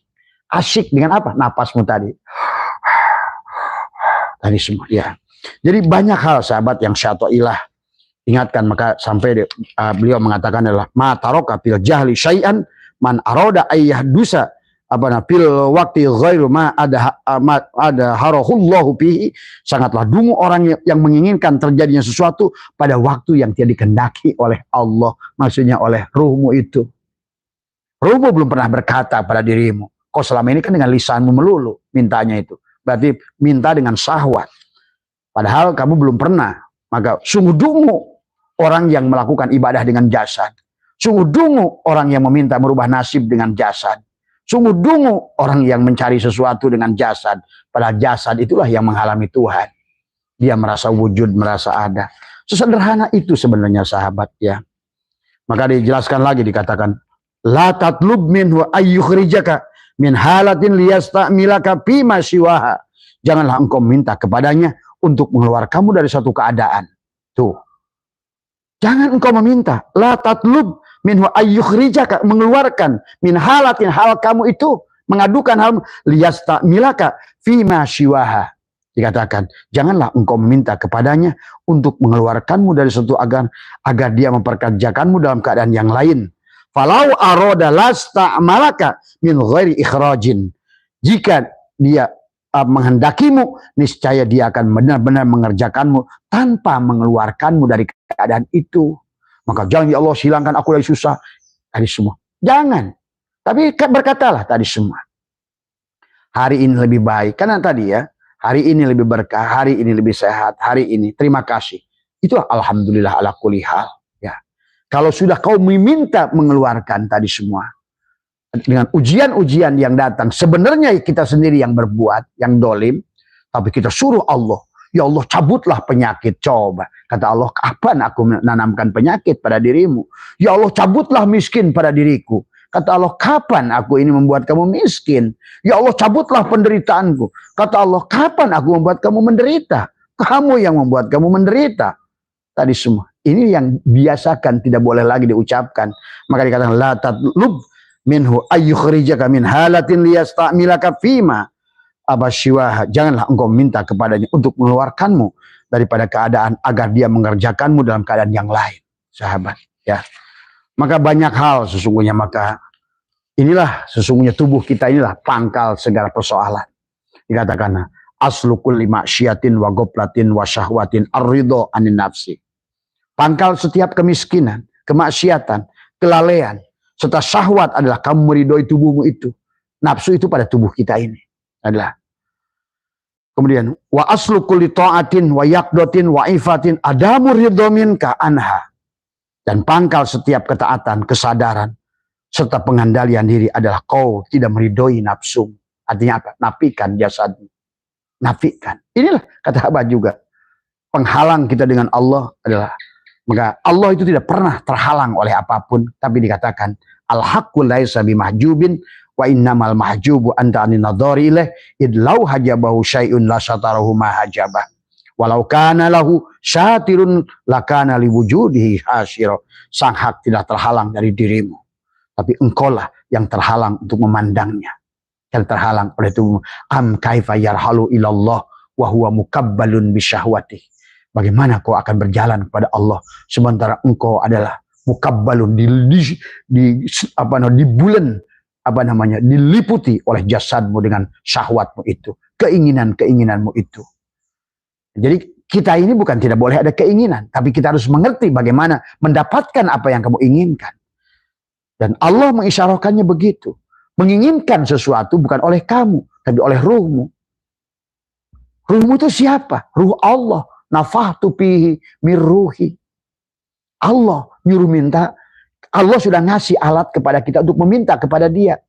Asyik dengan apa? Napasmu tadi. Tadi semua, ya. Jadi banyak hal sahabat yang Syatoilah ingatkan. Maka sampai beliau mengatakan adalah ma taroka fil jahli syai'an man aroda ayyahdusa fil waktu ghairu ma ada harahullahu bihi. Sangatlah dungu orang yang menginginkan terjadinya sesuatu pada waktu yang tidak dikehendaki oleh Allah. Maksudnya oleh ruhmu itu. Ruhmu belum pernah berkata pada dirimu. Kau selama ini kan dengan lisanmu melulu mintanya itu. Berarti minta dengan syahwat. Padahal kamu belum pernah. Maka sungguh dungu orang yang melakukan ibadah dengan jasad. Sungguh dungu orang yang meminta merubah nasib dengan jasad. Sungguh dungu orang yang mencari sesuatu dengan jasad. Padahal jasad itulah yang menghalangi Tuhan. Dia merasa wujud, merasa ada. Sesederhana itu sebenarnya sahabat ya. Maka dijelaskan lagi dikatakan. La tatlub minhu ayyukhrijaka min halatin liyastamilaka bima siwaha. Janganlah engkau minta kepadanya untuk mengeluarkanmu dari satu keadaan. Tuh. Jangan engkau meminta. La tatlub minhu ayyukhrijaka, mengeluarkan min halatin, hal kamu itu mengadukan hal liyastamilaka fima siwaha. Dikatakan, janganlah engkau meminta kepadanya untuk mengeluarkanmu dari satu agar dia memperkerjakanmu dalam keadaan yang lain. Falau aroda lasta'malaka min ghairi ikhrajin. Jika dia menghendakimu, niscaya dia akan benar-benar mengerjakanmu tanpa mengeluarkanmu dari keadaan itu. Maka jangan ya Allah silangkan aku dari susah. Tadi semua. Jangan. Tapi berkatalah tadi semua. Hari ini lebih baik. Karena tadi ya. Hari ini lebih berkah. Hari ini lebih sehat. Hari ini. Terima kasih. Itulah alhamdulillah ala kulli hal. Ya. Kalau sudah kau meminta mengeluarkan tadi semua, dengan ujian-ujian yang datang, sebenarnya kita sendiri yang berbuat, yang dolim, tapi kita suruh Allah, ya Allah cabutlah penyakit. Coba, kata Allah, kapan aku menanamkan penyakit pada dirimu? Ya Allah cabutlah miskin pada diriku. Kata Allah, kapan aku ini membuat kamu miskin? Ya Allah cabutlah penderitaanku. Kata Allah, kapan aku membuat kamu menderita? Kamu yang membuat kamu menderita. Tadi semua. Ini yang biasakan, tidak boleh lagi diucapkan. Maka dikatakan, la tatlub minhu ayyukhrijaka min halatin liyasta'milaka fima abasyiwaha. Janganlah engkau minta kepadanya untuk mengeluarkanmu daripada keadaan agar dia mengerjakanmu dalam keadaan yang lain. Sahabat, ya. Maka banyak hal sesungguhnya, maka inilah sesungguhnya tubuh kita inilah pangkal segala persoalan. Dikatakan aslu kulli maksiatin wa goflatin wa syahwatin ar-ridho anin nafsi. Pangkal setiap kemiskinan, kemaksiatan, kelalaian, serta syahwat adalah kamu meridhoi tubuhmu itu. Nafsu itu pada tubuh kita ini adalah. Kemudian wa aslu kulli ta'atin wa yaqdatin wa ifatin adamu ridho minka anha. Dan pangkal setiap ketaatan, kesadaran, serta pengandalian diri adalah kau tidak meridhoi nafsu. Artinya apa? Nafikan jasadmu. Nafikan. Inilah kata Abah juga. Penghalang kita dengan Allah adalah, maka Allah itu tidak pernah terhalang oleh apapun. Tapi dikatakan, al-haqqu laisa bimahjubin wa innamal mahjubu anta anin nadhari ilaih idlau hajabahu syai'un la satarahu ma hajabah. Walau kana lahu syatirun lakana liwujudihi hasyira. Sang hak tidak terhalang dari dirimu, tapi engkaulah yang terhalang untuk memandangnya, yang terhalang oleh tubuhmu. Am kaifa yarhalu ilallah wa huwa mukabbalun bisyahwati. Bagaimana kau akan berjalan kepada Allah sementara engkau adalah mukabbalun, diliputi oleh jasadmu dengan syahwatmu itu, keinginan-keinginanmu itu. Jadi kita ini bukan tidak boleh ada keinginan, tapi kita harus mengerti bagaimana mendapatkan apa yang kamu inginkan. Dan Allah mengisyarahkannya begitu. Menginginkan sesuatu bukan oleh kamu, tapi oleh ruhmu. Ruhmu itu siapa? Ruh Allah. Nafahtu fihi mir ruhi. Allah nyuruh minta. Allah sudah ngasih alat kepada kita untuk meminta kepada Dia.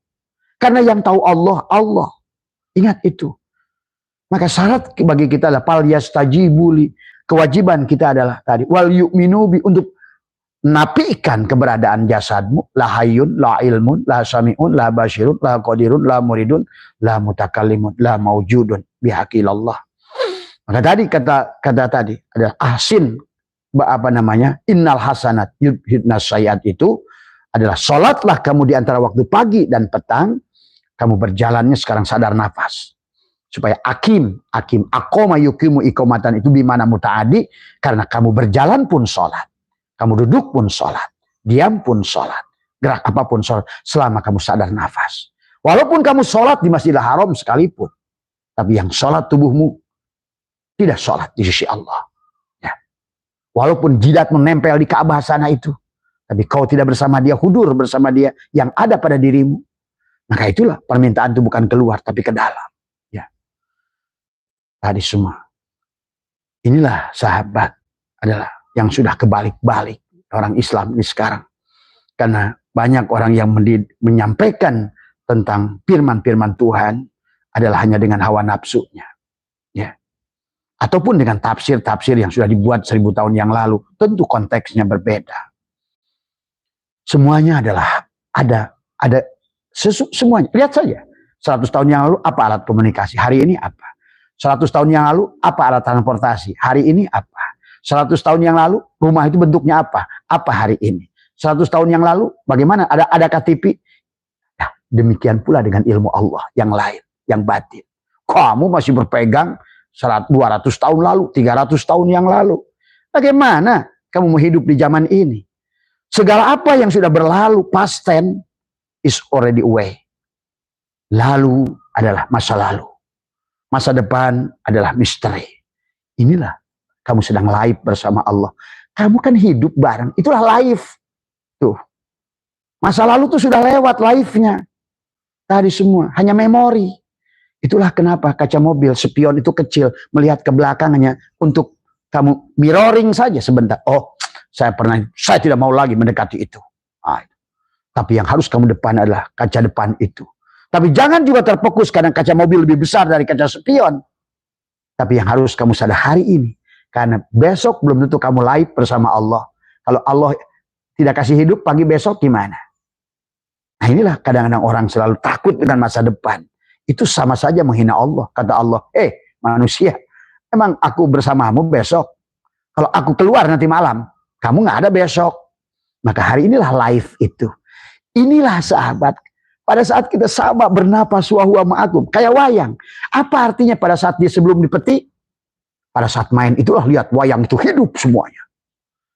Karena yang tahu Allah, Allah. Ingat itu. Maka syarat bagi kita adalah fal yastajibuli. Kewajiban kita adalah tadi wal yu'minu bi, untuk nafikan keberadaan jasadmu. La hayyun, la ilmun, la sami'un, la basyirun, la qadirun, la muridun, la mutakallimun, la maujudun bihaqilallah. Maka tadi kata tadi adalah ahsin, innal hasanat yudhibnas sayyiat, itu adalah sholatlah kamu di antara waktu pagi dan petang. Kamu berjalannya sekarang sadar nafas. Supaya akoma yukimu ikomatan itu bimana muta'adi. Karena kamu berjalan pun sholat. Kamu duduk pun sholat. Diam pun sholat. Gerak apapun sholat. Selama kamu sadar nafas. Walaupun kamu sholat di Masjidil Haram sekalipun. Tapi yang sholat tubuhmu tidak sholat di sisi Allah. Ya. Walaupun jidatmu nempel di Ka'bah sana itu. Tapi kau tidak bersama Dia, hudur bersama Dia yang ada pada dirimu. Maka itulah permintaan itu bukan keluar tapi ke dalam. Tadi semua. Inilah sahabat adalah yang sudah kebalik-balik orang Islam ini sekarang. Karena banyak orang yang menyampaikan tentang firman-firman Tuhan adalah hanya dengan hawa nafsunya. Ya. Ataupun dengan tafsir-tafsir yang sudah dibuat 1000 tahun yang lalu. Tentu konteksnya berbeda. Semuanya adalah ada semuanya. Lihat saja. 100 tahun yang lalu apa alat komunikasi? Hari ini apa? 100 tahun yang lalu, apa alat transportasi? Hari ini apa? 100 tahun yang lalu, rumah itu bentuknya apa? Apa hari ini? 100 tahun yang lalu, bagaimana? Adakah TV? Nah, demikian pula dengan ilmu Allah yang lain, yang batin. Kamu masih berpegang 200 tahun lalu, 300 tahun yang lalu. Bagaimana kamu mau hidup di zaman ini? Segala apa yang sudah berlalu, past tense, is already away. Lalu adalah masa lalu. Masa depan adalah misteri. Inilah kamu sedang live bersama Allah. Kamu kan hidup bareng. Itulah live. Tuh. Masa lalu tuh sudah lewat live-nya. Tadi semua. Hanya memori. Itulah kenapa kaca mobil spion itu kecil. Melihat ke belakangnya untuk Kamu mirroring saja sebentar. Oh, saya tidak mau lagi mendekati itu. Nah, tapi yang harus kamu depan adalah kaca depan itu. Tapi jangan juga terfokus karena kaca mobil lebih besar dari kaca spion. Tapi yang harus kamu sadar hari ini. Karena besok belum tentu kamu live bersama Allah. Kalau Allah tidak kasih hidup pagi besok gimana? Nah inilah kadang-kadang orang selalu takut dengan masa depan. Itu sama saja menghina Allah. Kata Allah, manusia, emang aku bersamamu besok? Kalau aku keluar nanti malam, kamu nggak ada besok. Maka hari inilah live itu. Inilah sahabat. Pada saat kita sama bernapas wa huwa ma'akum, kayak wayang. Apa artinya pada saat dia sebelum dipetik? Pada saat main itulah lihat wayang itu hidup semuanya.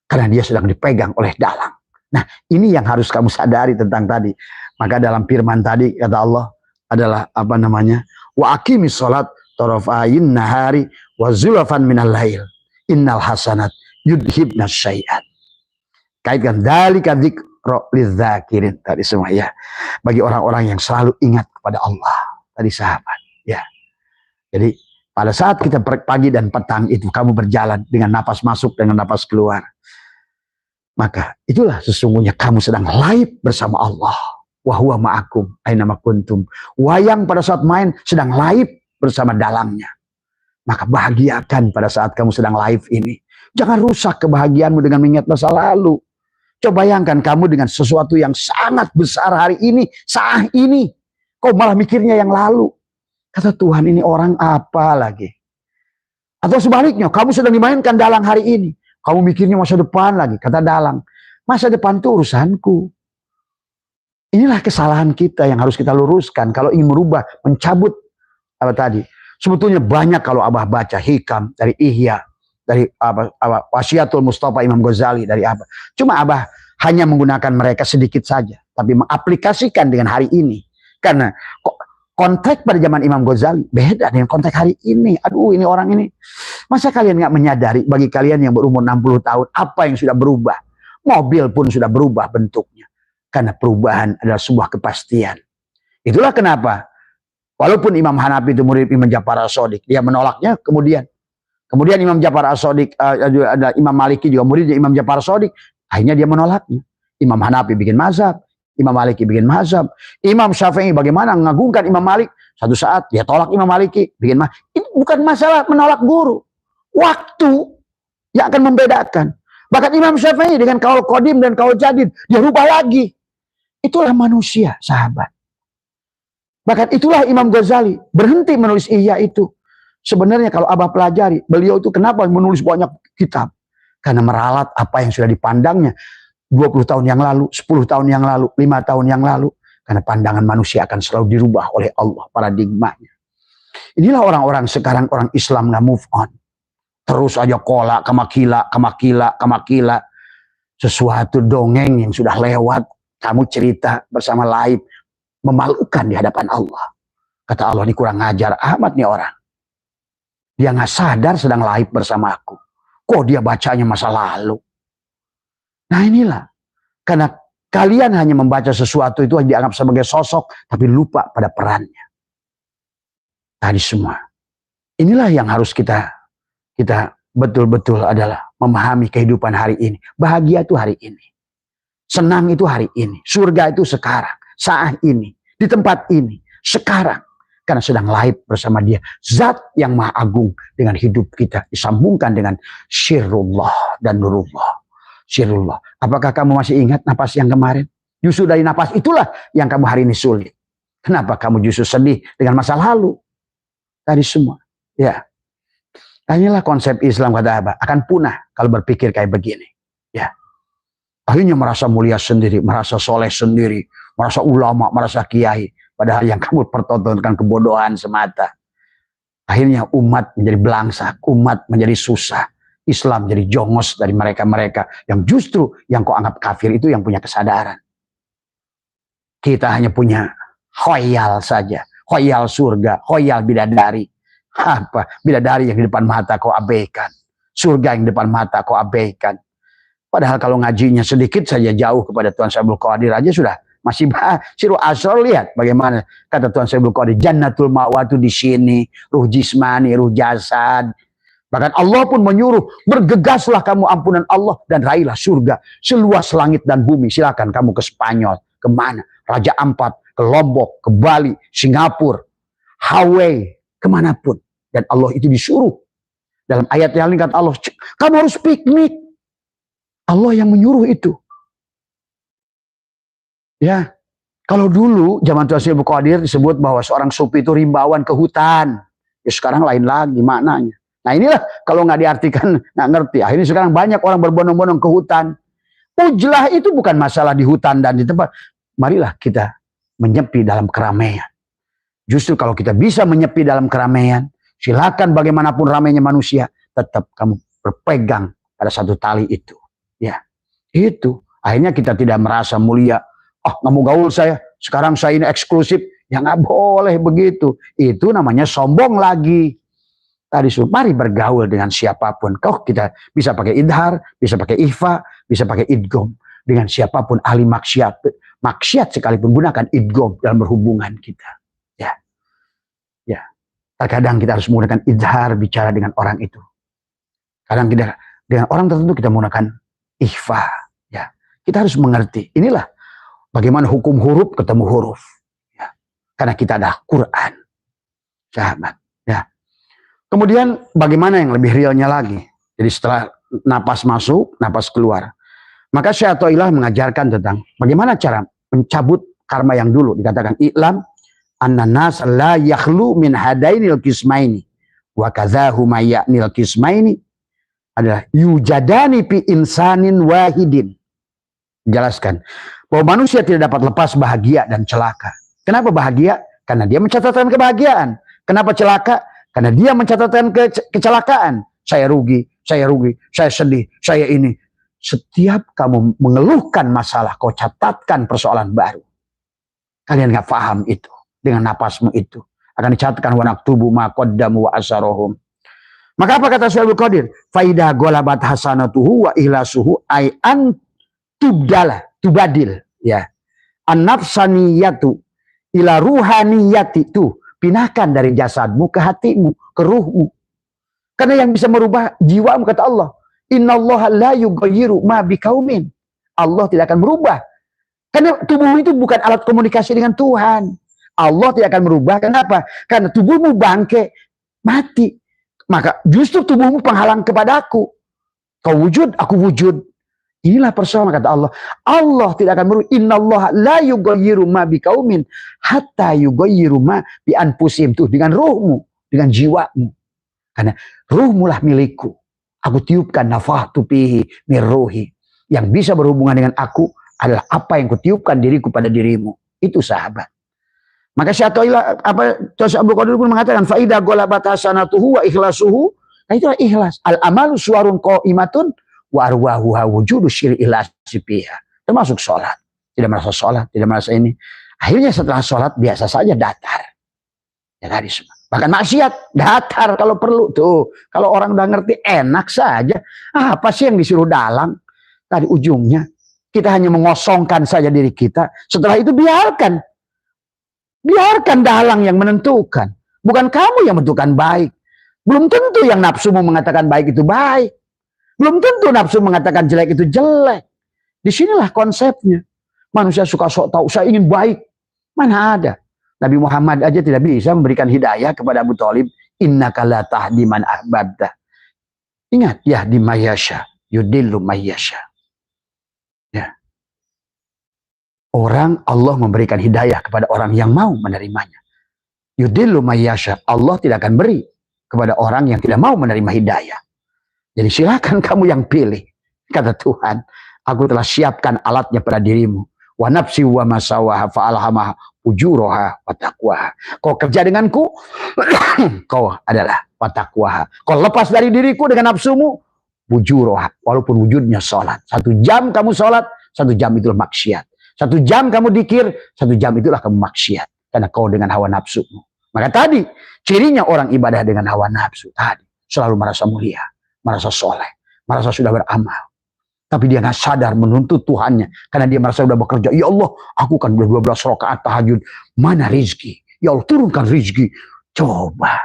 Karena dia sedang dipegang oleh dalang. Nah ini yang harus kamu sadari tentang tadi. Maka dalam firman tadi kata Allah adalah wa aqimis sholat tarafayn nahari wa zulafan minal lail innal hasanat yudhibna syai'at. Kaitkan dzalika dzikra lidzakirin tadi semua ya. Bagi orang-orang yang selalu ingat kepada Allah. Tadi sahabat ya. Jadi pada saat kita pagi dan petang itu kamu berjalan dengan napas masuk dengan napas keluar. Maka itulah sesungguhnya kamu sedang live bersama Allah. Wa huwa ma'akum aina ma kuntum. Wayang pada saat main sedang live bersama dalangnya. Maka bahagiakan pada saat kamu sedang live ini. Jangan rusak kebahagiaanmu dengan mengingat masa lalu. Coba bayangkan kamu dengan sesuatu yang sangat besar hari ini, saat ini. Kau malah mikirnya yang lalu. Kata Tuhan, ini orang apa lagi? Atau sebaliknya, kamu sedang dimainkan dalang hari ini. Kamu mikirnya masa depan lagi. Kata dalang, masa depan itu urusanku. Inilah kesalahan kita yang harus kita luruskan. Kalau ingin merubah, mencabut apa tadi. Sebetulnya banyak kalau Abah baca hikam dari Ihya. Dari Wasiatul Mustafa Imam Ghazali dari Abah. Cuma Abah hanya menggunakan mereka sedikit saja. Tapi mengaplikasikan dengan hari ini. Karena konteks pada zaman Imam Ghazali beda dengan konteks hari ini. Aduh ini orang ini. Masa kalian nggak menyadari bagi kalian yang berumur 60 tahun apa yang sudah berubah. Mobil pun sudah berubah bentuknya. Karena perubahan adalah sebuah kepastian. Itulah kenapa. Walaupun Imam Hanafi itu murid Imam Ja'far As-Shadiq. Dia menolaknya kemudian. Kemudian Imam Ja'far As-Shadiq, ada Imam Maliki juga muridnya Imam Ja'far As-Shadiq. Akhirnya dia menolaknya. Imam Hanafi bikin mazhab. Imam Maliki bikin mazhab. Imam Syafi'i bagaimana mengagungkan Imam Malik. Satu saat dia tolak Imam Maliki. Bikin mazhab. Itu bukan masalah menolak guru. Waktu yang akan membedakan. Bahkan Imam Syafi'i dengan kaul qadim dan kaul jadid. Dia rubah lagi. Itulah manusia sahabat. Bahkan itulah Imam Ghazali. Berhenti menulis Ihya itu. Sebenarnya kalau Abah pelajari, beliau itu kenapa menulis banyak kitab? Karena meralat apa yang sudah dipandangnya 20 tahun yang lalu, 10 tahun yang lalu, 5 tahun yang lalu. Karena pandangan manusia akan selalu dirubah oleh Allah, paradigmanya. Inilah orang-orang sekarang, orang Islam nggak move on. Terus aja kamakila. Sesuatu dongeng yang sudah lewat, kamu cerita bersama live, memalukan di hadapan Allah. Kata Allah, ini kurang ngajar amat nih orang. Dia nggak sadar sedang live bersama aku. Kok dia bacanya masa lalu? Nah inilah. Karena kalian hanya membaca sesuatu itu dianggap sebagai sosok. Tapi lupa pada perannya. Tadi semua. Inilah yang harus kita betul-betul adalah memahami kehidupan hari ini. Bahagia itu hari ini. Senang itu hari ini. Surga itu sekarang. Saat ini. Di tempat ini. Sekarang. Karena sedang live bersama dia. Zat yang maha agung dengan hidup kita. Disambungkan dengan syirullah dan nurullah. Syirullah. Apakah kamu masih ingat napas yang kemarin? Justru dari napas itulah yang kamu hari ini sulit. Kenapa kamu justru sedih dengan masa lalu? Tadi semua. Ya. Inilah konsep Islam kata Abah. Akan punah kalau berpikir kayak begini. Ya. Akhirnya merasa mulia sendiri. Merasa soleh sendiri. Merasa ulama. Merasa kiai. Padahal yang kamu pertontonkan kebodohan semata. Akhirnya umat menjadi belangsak. Umat menjadi susah. Islam menjadi jongos dari mereka-mereka. Yang justru yang kau anggap kafir itu yang punya kesadaran. Kita hanya punya khoyal saja. Khoyal surga. Khoyal bidadari. Apa? Bidadari yang di depan mata kau abaikan. Surga yang di depan mata kau abaikan. Padahal kalau ngajinya sedikit saja jauh kepada Tuhan Syaikhul Qadir aja sudah. Masih Siru Asror lihat bagaimana kata Tuhan Syaikhul Qadir, jannatul ma'wa itu di sini, ruh jismani, ruh jasad. Bahkan Allah pun menyuruh, bergegaslah kamu ampunan Allah dan raihlah surga seluas langit dan bumi. Silakan kamu ke Spanyol, kemana? Raja Ampat, ke Lombok, ke Bali, Singapura, Hawaii, kemanapun. Dan Allah itu disuruh. Dalam ayat yang lain kata Allah, kamu harus piknik. Allah yang menyuruh itu. Ya, kalau dulu zaman Tuan Syekh Abdul Qadir disebut bahwa seorang sufi itu rimbawan ke hutan. Ya sekarang lain lagi maknanya. Nah inilah kalau nggak diartikan nggak ngerti. Akhirnya sekarang banyak orang berbondong-bondong ke hutan. Ujlah itu bukan masalah di hutan dan di tempat. Marilah kita menyepi dalam keramaian. Justru kalau kita bisa menyepi dalam keramaian, silakan bagaimanapun ramainya manusia, tetap kamu berpegang pada satu tali itu. Ya, itu. Akhirnya kita tidak merasa mulia. Nggak mau gaul saya, sekarang saya ini eksklusif. Ya nggak boleh begitu. Itu namanya sombong lagi. Tadi suruh, mari bergaul dengan siapapun. Kita bisa pakai idhar, bisa pakai ikhfa, bisa pakai idgom. Dengan siapapun ahli maksiat. Maksiat sekalipun gunakan idgom dalam berhubungan kita. Ya. Terkadang kita harus menggunakan idhar bicara dengan orang itu. Kadang kita dengan orang tertentu kita menggunakan ikhfa. Ya. Kita harus mengerti. Inilah bagaimana hukum huruf ketemu huruf. Ya. Karena kita ada Quran. Sahabat. Ya. Kemudian bagaimana yang lebih realnya lagi. Jadi setelah napas masuk, napas keluar. Maka Syekh Athaillah mengajarkan tentang bagaimana cara mencabut karma yang dulu. Dikatakan i'lam anna nas la yakhlu min hadainil qismaini wa kadzahu mayya'nil qismaini adalah yujadani fi insanin wahidin. Jelaskan bahwa manusia tidak dapat lepas bahagia dan celaka. Kenapa bahagia? Karena dia mencatatkan kebahagiaan. Kenapa celaka? Karena dia mencatatkan kecelakaan. Saya rugi, saya sedih, saya ini. Setiap kamu mengeluhkan masalah, kau catatkan persoalan baru. Kalian gak paham itu. Dengan napasmu itu. Akan dicatatkan wa naktubu ma qaddamu wa asarohum. Maka apa kata Syekh Abdul Qadir? Faidah golabat hasanatuhu wa ihlasuhu ay an tubadil. Ya. An-nafsaniyatu ila ruhaniyati tuh. Pindahkan dari jasadmu ke hatimu, ke ruhmu. Karena yang bisa merubah jiwamu kata Allah. Innallaha la yughayyiru ma biqaumin. Allah tidak akan merubah. Karena tubuhmu itu bukan alat komunikasi dengan Tuhan. Allah tidak akan merubah. Kenapa? Karena tubuhmu bangke, mati. Maka justru tubuhmu penghalang kepadaku. Kau wujud, aku wujud. Inilah persoalan kata Allah. Allah tidak akan merubah. Innallaha la yughayyiru ma biqaumin hatta yughayyiru ma bi anfusihim. Tuh dengan ruhmu, dengan jiwamu. Karena ruhmu lah milikku. Aku tiupkan nafahtu fihi min ruhi. Yang bisa berhubungan dengan aku adalah apa yang kutiupkan diriku pada dirimu. Itu sahabat. Maka Syekh Athaillah Syekh Abdul Qadir pun mengatakan faida golabat hasanatuhu wa ikhlasuhu. Nah itulah ikhlas. Al amalu suwarun qaimatun wa arwahuha wujudu syir'i lasifiha. Termasuk sholat. Tidak merasa sholat, tidak merasa ini. Akhirnya setelah sholat biasa saja datar. Ya tadi semua. Bahkan maksiat datar kalau perlu tuh. Kalau orang udah ngerti enak saja. Apa sih yang disuruh dalang? Tadi ujungnya kita hanya mengosongkan saja diri kita. Setelah itu biarkan. Biarkan dalang yang menentukan. Bukan kamu yang menentukan baik. Belum tentu yang nafsumu mengatakan baik itu baik. Belum tentu nafsu mengatakan jelek itu jelek. Disinilah konsepnya. Manusia suka sok tahu, saya ingin baik. Mana ada. Nabi Muhammad aja tidak bisa memberikan hidayah kepada Abu Thalib. Innaka la tahdi man ahbabta. Ingat, yahdi mayyasha, yudillu mayyasha. Ya. Orang Allah memberikan hidayah kepada orang yang mau menerimanya. Yudillu mayyasha. Allah tidak akan beri kepada orang yang tidak mau menerima hidayah. Jadi silakan kamu yang pilih. Kata Tuhan, aku telah siapkan alatnya pada dirimu. Wa nafsi wa masawaha fa'alhamaha ujuraha wa taqwaha. Kau kerja denganku, kau adalah wa taqwaha. Kau lepas dari diriku dengan nafsumu, ujuraha. Walaupun wujudnya sholat. 1 jam kamu sholat, 1 jam itulah maksiat. 1 jam kamu dikir, 1 jam itulah kamu maksiat. Karena kau dengan hawa nafsumu. Maka tadi, cirinya orang ibadah dengan hawa nafsu. Tadi, selalu merasa mulia. Merasa soleh, merasa sudah beramal. Tapi dia nggak sadar menuntut Tuhannya. Karena dia merasa sudah bekerja. Ya Allah, aku kan 12 rakaat tahajud. Mana rizki? Ya Allah, turunkan rizki. Coba.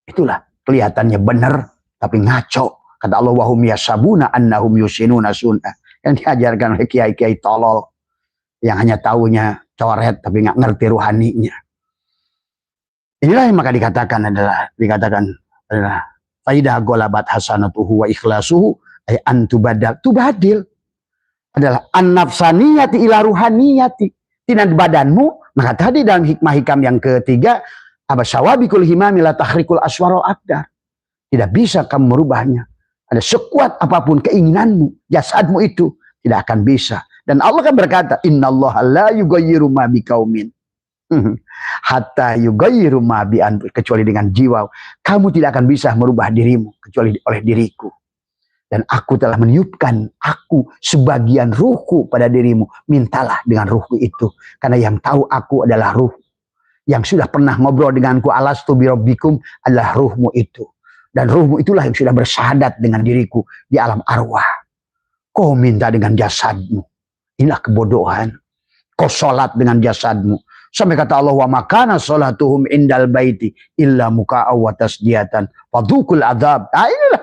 Itulah kelihatannya benar tapi ngaco. Kata Allah, wahum yasabuna annahum yusinuna sunnah. Yang diajarkan oleh kiai-kiai tolol yang hanya taunya coret tapi nggak ngerti ruhaninya. Inilah yang maka dikatakan adalah faidah golabat hasanatuhu wa ikhlasuhu ay antubadal. Tubadil adalah an-nafsaniyati ila ruhaniyati. Tidak badanmu, maka tadi dalam hikmah-hikam yang ketiga, abasawabikul himami la tahrikul aswarul akdar. Tidak bisa kamu merubahnya. Ada sekuat apapun keinginanmu, jasadmu itu tidak akan bisa. Dan Allah kan berkata, innallaha la yughayyiru ma biqaumin hatta yughayyiru ma bi anfusihim, kecuali dengan jiwa. Kamu tidak akan bisa merubah dirimu kecuali oleh diriku. Dan aku telah meniupkan aku sebagian ruhku pada dirimu. Mintalah dengan ruhku itu. Karena yang tahu aku adalah ruh. Yang sudah pernah ngobrol denganku, alastu birabbikum, adalah ruhmu itu. Dan ruhmu itulah yang sudah bersyahadat dengan diriku di alam arwah. Kau minta dengan jasadmu. Inilah kebodohan. Kau sholat dengan jasadmu. Sampai kata Allah, wa makana sholatuhum indal baiti illa muka'aw wa tasdiyatan fadhukul adab. Nah inilah.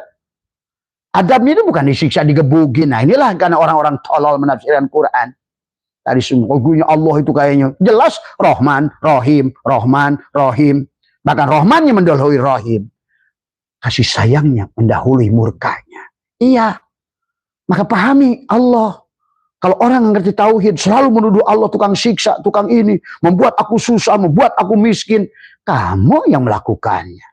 Adabnya itu bukan disiksa, digebukin. Nah inilah karena orang-orang tolol menafsirkan Quran. Tadi sungguhnya Allah itu kayaknya jelas Rahman, Rahim, Rahman, Rahim. Bahkan Rahmannya mendahului Rahim. Kasih sayangnya mendahului murkanya. Iya. Maka pahami Allah. Kalau orang yang ngerti tauhid selalu menuduh Allah tukang siksa, tukang ini, membuat aku susah, membuat aku miskin. Kamu yang melakukannya.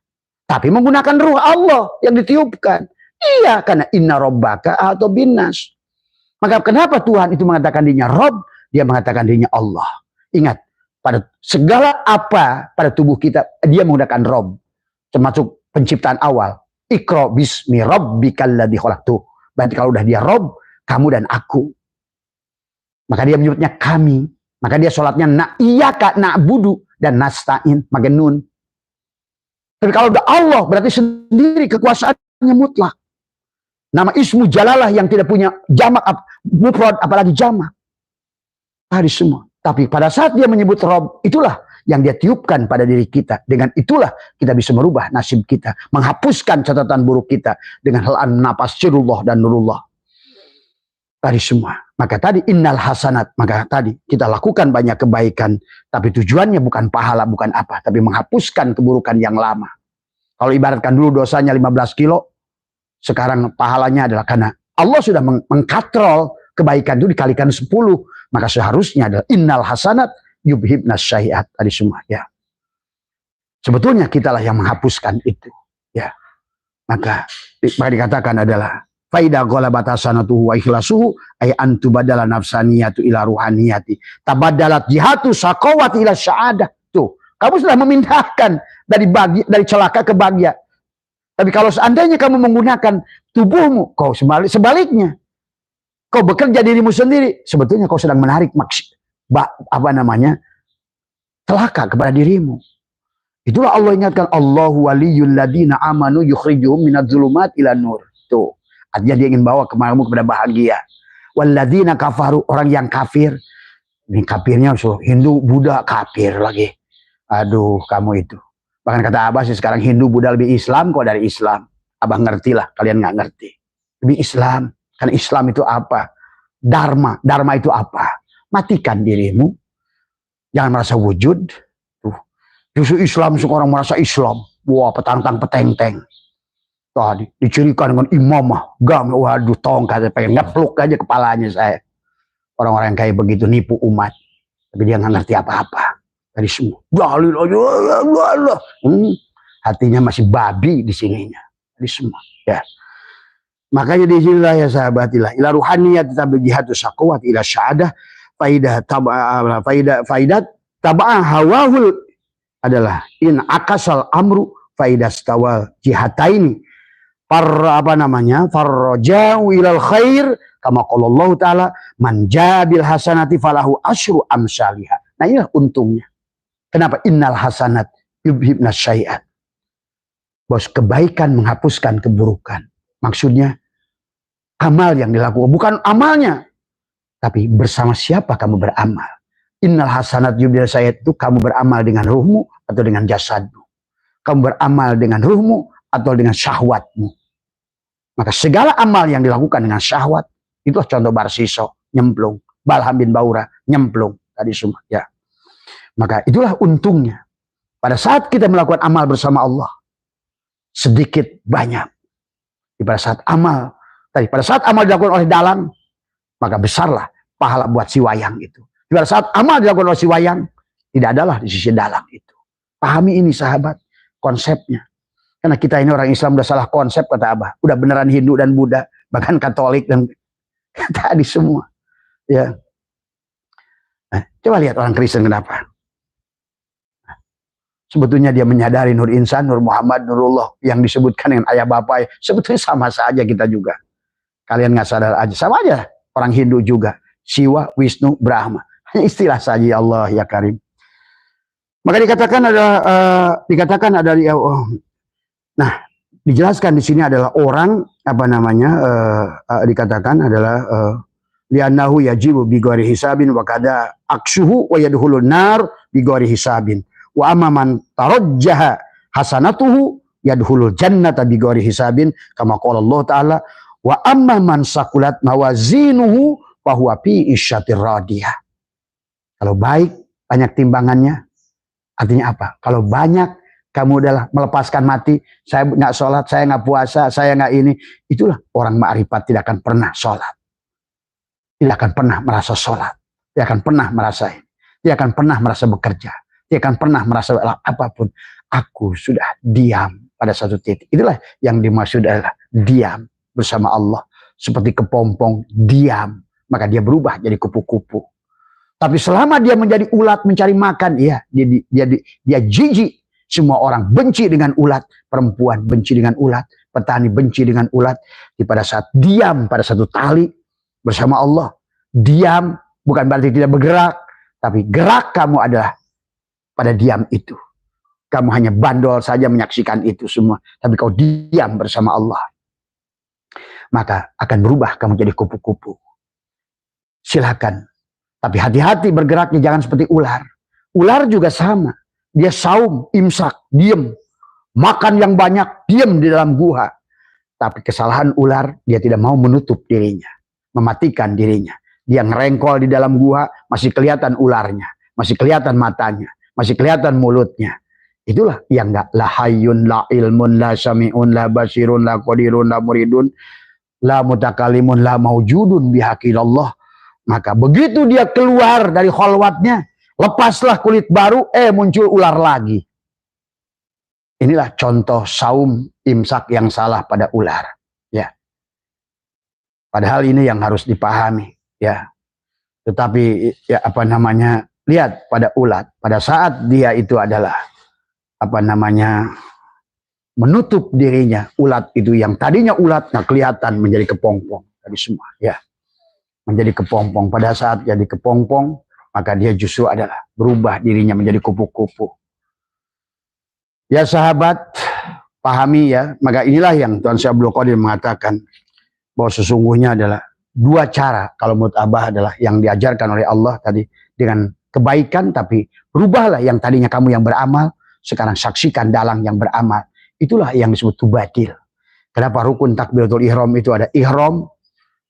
Tapi menggunakan ruh Allah yang ditiupkan. Iya, karena inna rabbaka atau binas. Maka kenapa Tuhan itu mengatakan dirinya Rabb, dia mengatakan dirinya Allah. Ingat, pada segala apa pada tubuh kita, dia menggunakan Rabb. Termasuk penciptaan awal. Iqra bismi rabbikal ladzi khalaqtu. Berarti kalau udah dia Rabb, kamu dan aku. Maka dia menyebutnya kami. Maka dia sholatnya iyyaka na'budu dan nasta'in. Maka nun. Tapi kalau udah Allah, berarti sendiri kekuasaannya mutlak. Nama ismu jalalah yang tidak punya jamak, mufrad apalagi jamak. Tadi semua. Tapi pada saat dia menyebut Rabb, itulah yang dia tiupkan pada diri kita. Dengan itulah kita bisa merubah nasib kita. Menghapuskan catatan buruk kita. Dengan hal napas sirullah dan nurullah. Tadi semua. Maka tadi innal hasanat. Maka tadi kita lakukan banyak kebaikan. Tapi tujuannya bukan pahala, bukan apa. Tapi menghapuskan keburukan yang lama. Kalau ibaratkan dulu dosanya 15 kilo. Sekarang pahalanya adalah karena Allah sudah mengkatrol kebaikan itu dikalikan 10. Maka seharusnya adalah innal hasanat yubhibnas syahiat. Tadi semua ya. Sebetulnya kitalah yang menghapuskan itu. Ya. Maka dikatakan adalah faidah ghalabat hasanatuhu wa ikhlasuhu ay antu badala nafsaniyatu ila ruhaniyati. Tabadalat jihatu saqawati ila sya'adah. Tuh, kamu sudah memindahkan dari celaka ke bahagia. Tapi kalau seandainya kamu menggunakan tubuhmu, kau sebaliknya. Kau bekerja dirimu sendiri, sebetulnya kau sedang menarik celaka kepada dirimu. Itulah Allah ingatkan, Allahu waliyul ladina amanu yukhrijuhum minadz-dzulumat ila nur. Tuh, artinya dia ingin bawa kamu kepada bahagia. Walladzina kafaru, orang yang kafir. Ini kafirnya Hindu, Buddha, kafir lagi. Aduh, kamu itu. Bahkan kata Abah sih sekarang Hindu, Buddha lebih Islam kok dari Islam. Abah ngerti lah, kalian nggak ngerti. Lebih Islam. Karena Islam itu apa? Dharma. Dharma itu apa? Matikan dirimu. Jangan merasa wujud. Tuh. Justru Islam, seorang merasa Islam. Wah, petantang petenteng. Tadi dicirikan dengan imamah. Waduh, tongkat. Pengen ngepluk aja kepalanya saya. Orang-orang yang kayak begitu nipu umat. Tapi dia nggak ngerti apa-apa. Dari semua. Dalil aja. Hatinya masih babi di sininya. Dari semua. Ya. Makanya di sinilah ya sahabatilah. Ila ruhaniyat tabi jihadu saqawat ila sya'adah. Faidah taba'ah hawahul adalah in akasal amru faidah stawal jihataini. Farroja'u ilal khair. Kama qala Allah Ta'ala. Man jabil hasanati falahu asyru amsalihah. Nah inilah untungnya. Kenapa? Innal hasanat yubhibnas syai'at. Bos, kebaikan menghapuskan keburukan. Maksudnya amal yang dilakukan. Bukan amalnya. Tapi bersama siapa kamu beramal. Innal hasanat yubhibnas syai'at itu kamu beramal dengan ruhmu atau dengan jasadmu. Kamu beramal dengan ruhmu atau dengan syahwatmu. Maka segala amal yang dilakukan dengan syahwat, itulah contoh Barsiso, nyemplung. Balham bin Baura, nyemplung. Tadi semua, ya. Maka itulah untungnya. Pada saat kita melakukan amal bersama Allah, sedikit banyak. Pada saat amal dilakukan oleh dalang, maka besarlah pahala buat si wayang itu. Pada saat amal dilakukan oleh si wayang, tidak adalah di sisi dalang itu. Pahami ini sahabat, konsepnya. Karena kita ini orang Islam udah salah konsep, kata Abah. Udah beneran Hindu dan Buddha, bahkan Katolik dan tadi semua. Ya. Nah, coba lihat orang Kristen kenapa. Sebetulnya dia menyadari Nur Insan, Nur Muhammad, Nurullah yang disebutkan dengan ayah bapak. Sebetulnya sama saja kita juga. Kalian nggak sadar aja, sama aja. Orang Hindu juga. Siwa, Wisnu, Brahma. Hanya istilah saja, ya Allah, ya Karim. Maka dikatakan ada nah, dijelaskan di sini adalah orang dikatakan adalah li'annahu yajibu bi ghairi hisabin wa kada aksuhu wa yadkhulun nar bi ghairi hisabin wa amma man tarajjaha hasanatuhu yadkhulul jannata bi ghairi hisabin kama qala Allah taala wa amma man saqulat mawazinuhu fa huwa fi isyatir radiyah. Kalau baik banyak timbangannya, artinya apa? Kalau banyak kamu adalah melepaskan mati, saya nggak sholat, saya nggak puasa, saya nggak ini. Itulah orang ma'rifat tidak akan pernah sholat. Tidak akan pernah merasa sholat. Tidak akan pernah merasa ini. Tidak akan pernah merasa bekerja. Tidak akan pernah merasa apapun. Aku sudah diam pada satu titik. Itulah yang dimaksud adalah diam bersama Allah. Seperti kepompong, diam. Maka dia berubah jadi kupu-kupu. Tapi selama dia menjadi ulat mencari makan, ya dia jijik. Semua orang benci dengan ulat, perempuan benci dengan ulat, petani benci dengan ulat. Pada saat diam pada satu tali bersama Allah, diam bukan berarti tidak bergerak, tapi gerak kamu adalah pada diam itu. Kamu hanya bandol saja menyaksikan itu semua, tapi kau diam bersama Allah. Maka akan berubah kamu jadi kupu-kupu. Silakan. Tapi hati-hati bergeraknya, jangan seperti ular. Ular juga sama. Dia saum, imsak, diem. Makan yang banyak, diem di dalam gua. Tapi kesalahan ular, dia tidak mau menutup dirinya. Mematikan dirinya. Dia ngerengkol di dalam gua, masih kelihatan ularnya. Masih kelihatan matanya. Masih kelihatan mulutnya. Itulah yang gak la hayyun, la ilmun, la sami'un, la basirun, la qadirun, la muridun, la mutakalimun, la maujudun bihaqilallah. Maka begitu dia keluar dari kholwatnya, lepaslah kulit baru, muncul ular lagi. Inilah contoh saum imsak yang salah pada ular. Ya. Padahal ini yang harus dipahami. Ya. Tetapi ya lihat pada ulat. Pada saat dia itu adalah menutup dirinya. Ulat itu yang tadinya ulat, nah kelihatan menjadi kepompong. Tadi semua. Ya. Menjadi kepompong. Pada saat jadi kepompong, maka dia justru adalah berubah dirinya menjadi kupu-kupu. Ya sahabat, pahami ya. Maka inilah yang Tuan Syekh Abdul Qadir mengatakan bahwa sesungguhnya adalah dua cara. Kalau menurut Abah adalah yang diajarkan oleh Allah tadi dengan kebaikan, tapi berubahlah yang tadinya kamu yang beramal, sekarang saksikan dalang yang beramal. Itulah yang disebut tubadil. Kenapa rukun takbiratul ihram itu ada ihram,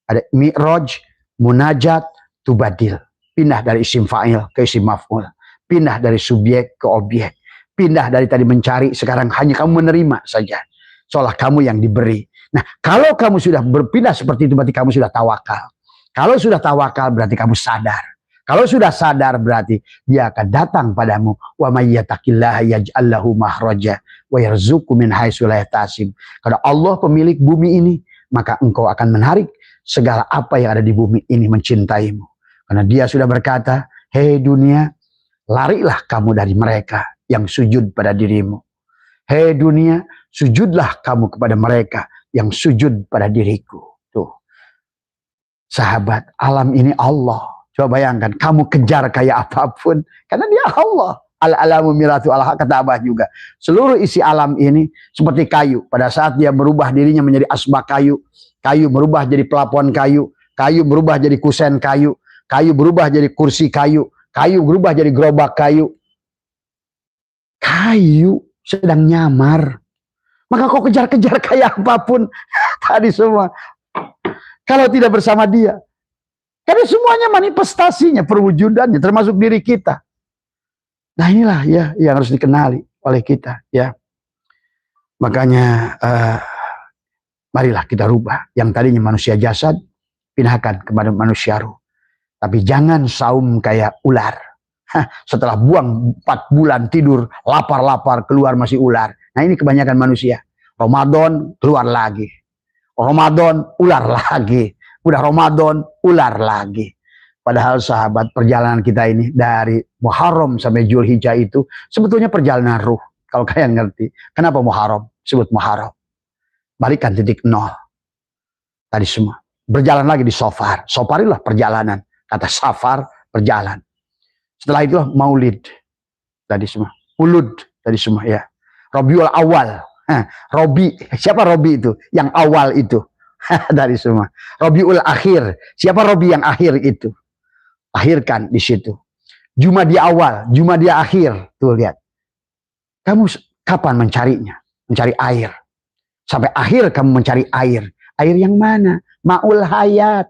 ada mi'raj, munajat, tubadil. Pindah dari isim fa'il ke isim maf'ul. Pindah dari subjek ke objek. Pindah dari tadi mencari, sekarang hanya kamu menerima saja. Seolah kamu yang diberi. Nah, kalau kamu sudah berpindah seperti itu, berarti kamu sudah tawakal. Kalau sudah tawakal, berarti kamu sadar. Kalau sudah sadar, berarti dia akan datang padamu. Wa may yattaqillaha yaj'al lahu makhraja wa yarzuqhu min haitsu la yahtasib. Karena Allah pemilik bumi ini, maka engkau akan menarik segala apa yang ada di bumi ini mencintaimu. Karena dia sudah berkata, hei dunia, larilah kamu dari mereka yang sujud pada dirimu. Hei dunia, sujudlah kamu kepada mereka yang sujud pada diriku. Tuh. Sahabat, alam ini Allah. Coba bayangkan, kamu kejar kayak apapun. Karena dia Allah. Al-alamu miratu al-haq, kata Abah juga. Seluruh isi alam ini seperti kayu. Pada saat dia berubah dirinya menjadi asbak kayu. Kayu berubah jadi pelapon kayu. Kayu berubah jadi kusen kayu. Kayu berubah jadi kursi kayu. Kayu berubah jadi gerobak kayu. Kayu sedang nyamar. Maka kau kejar-kejar kayak apapun tadi semua, kalau tidak bersama dia. Karena semuanya manifestasinya, perwujudannya, termasuk diri kita. Nah inilah ya yang harus dikenali oleh kita ya. Makanya marilah kita rubah yang tadinya manusia jasad, pindahkan kepada manusia ruh. Tapi jangan saum kayak ular. Setelah buang 4 bulan tidur, lapar-lapar, keluar masih ular. Nah ini kebanyakan manusia. Ramadan, keluar lagi. Ramadan, ular lagi. Udah Ramadan, ular lagi. Padahal sahabat, perjalanan kita ini dari Muharram sampai Zulhijjah itu sebetulnya perjalanan ruh. Kalau kalian ngerti, kenapa Muharram? Sebut Muharram. Balikan titik nol. Tadi semua. Berjalan lagi di Safar. Safar itulah perjalanan. Kata Safar, berjalan. Setelah itulah Maulid. Tadi semua. Ulud. Tadi semua ya. Rabiul Awal. Robi. Siapa Robi itu? Yang awal itu. Dari semua. Rabiul Akhir. Siapa Robi yang akhir itu? Akhirkan di situ. Jumadiyah awal. Jumadiyah akhir. Tuh lihat. Kamu kapan mencarinya? Mencari air. Sampai akhir kamu mencari air. Air yang mana? Ma'ul hayat.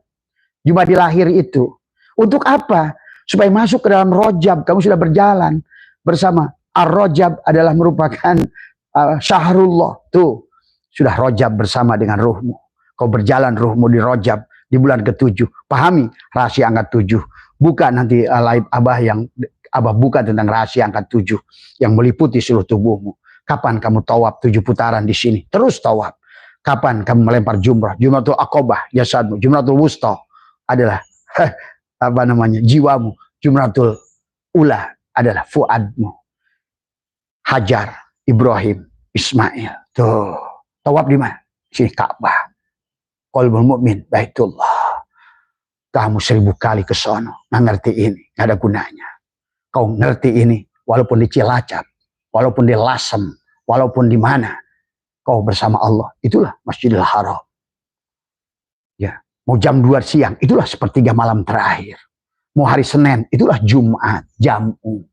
Jumadiyah akhir itu. Untuk apa? Supaya masuk ke dalam Rojab. Kamu sudah berjalan bersama. Ar-Rojab adalah merupakan syahrullah. Tuh. Sudah Rojab bersama dengan ruhmu. Kau berjalan ruhmu di Rojab. Di bulan ke-7. Pahami rahasia angka 7. Bukan nanti live Abah yang Abah buka tentang rahasia angka 7. Yang meliputi seluruh tubuhmu. Kapan kamu tawaf 7 putaran di sini? Terus tawaf. Kapan kamu melempar jumrah? Jumratul Aqabah jasadmu. Jumratul Wusta adalah apa namanya? Jiwamu. Jumratul Ula adalah fuadmu. Hajar, Ibrahim, Ismail. Tuh. Tawaf di mana? Sini Ka'bah. Qalbul mu'min Baitullah. Kamu 1000 kali ke sono. Nggak ngerti ini. Nggak ada gunanya. Kau ngerti ini. Walaupun di Cilacap. Walaupun di Lasem. Walaupun di mana. Kau bersama Allah. Itulah Masjidil Haram. Ya. Mau jam 2 siang. Itulah sepertiga malam terakhir. Mau hari Senin. Itulah Jumat. Jamu.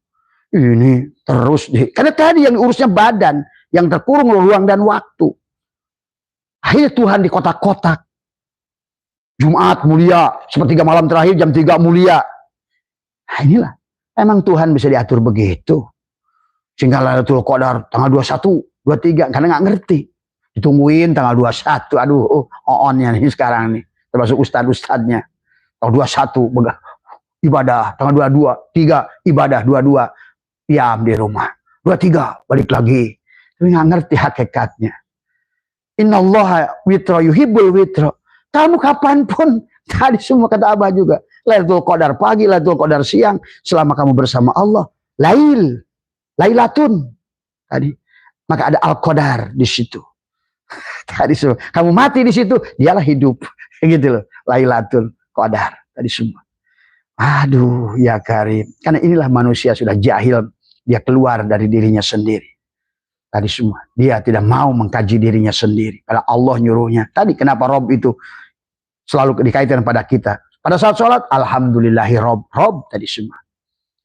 Ini terus. Karena tadi yang diurusnya badan. Yang terkurung ruang dan waktu. Akhirnya Tuhan di kotak-kotak. Jumat mulia. Sepertiga malam terakhir jam 3 mulia. Nah inilah. Emang Tuhan bisa diatur begitu. Sehingga Lailatul Qadar tanggal 21, 23. Karena nggak ngerti. Ditungguin tanggal 21. Aduh, on-nya nih sekarang nih. Termasuk ustad-ustadnya. Tanggal 21 ibadah. Tanggal 22, 3 ibadah. 22 diam di rumah. 23 balik lagi. Tapi nggak ngerti hakikatnya. Innallaha witra yuhibbul witra. Kamu kapanpun, tadi semua kata Abah juga. Lailatul Qadar pagi, Lailatul Qadar siang. Selama kamu bersama Allah. Lailatun. Tadi. Maka ada Al-Qadar di situ. Tadi semua. Kamu mati di situ, dialah hidup. Gitu loh. Lailatul Qadar. Tadi semua. Aduh, ya Karim. Karena inilah manusia sudah jahil. Dia keluar dari dirinya sendiri. Tadi semua. Dia tidak mau mengkaji dirinya sendiri. Kalau Allah nyuruhnya. Tadi kenapa Rob itu selalu dikaitkan pada kita. Pada saat sholat, Alhamdulillahi Rob. Rob tadi semua.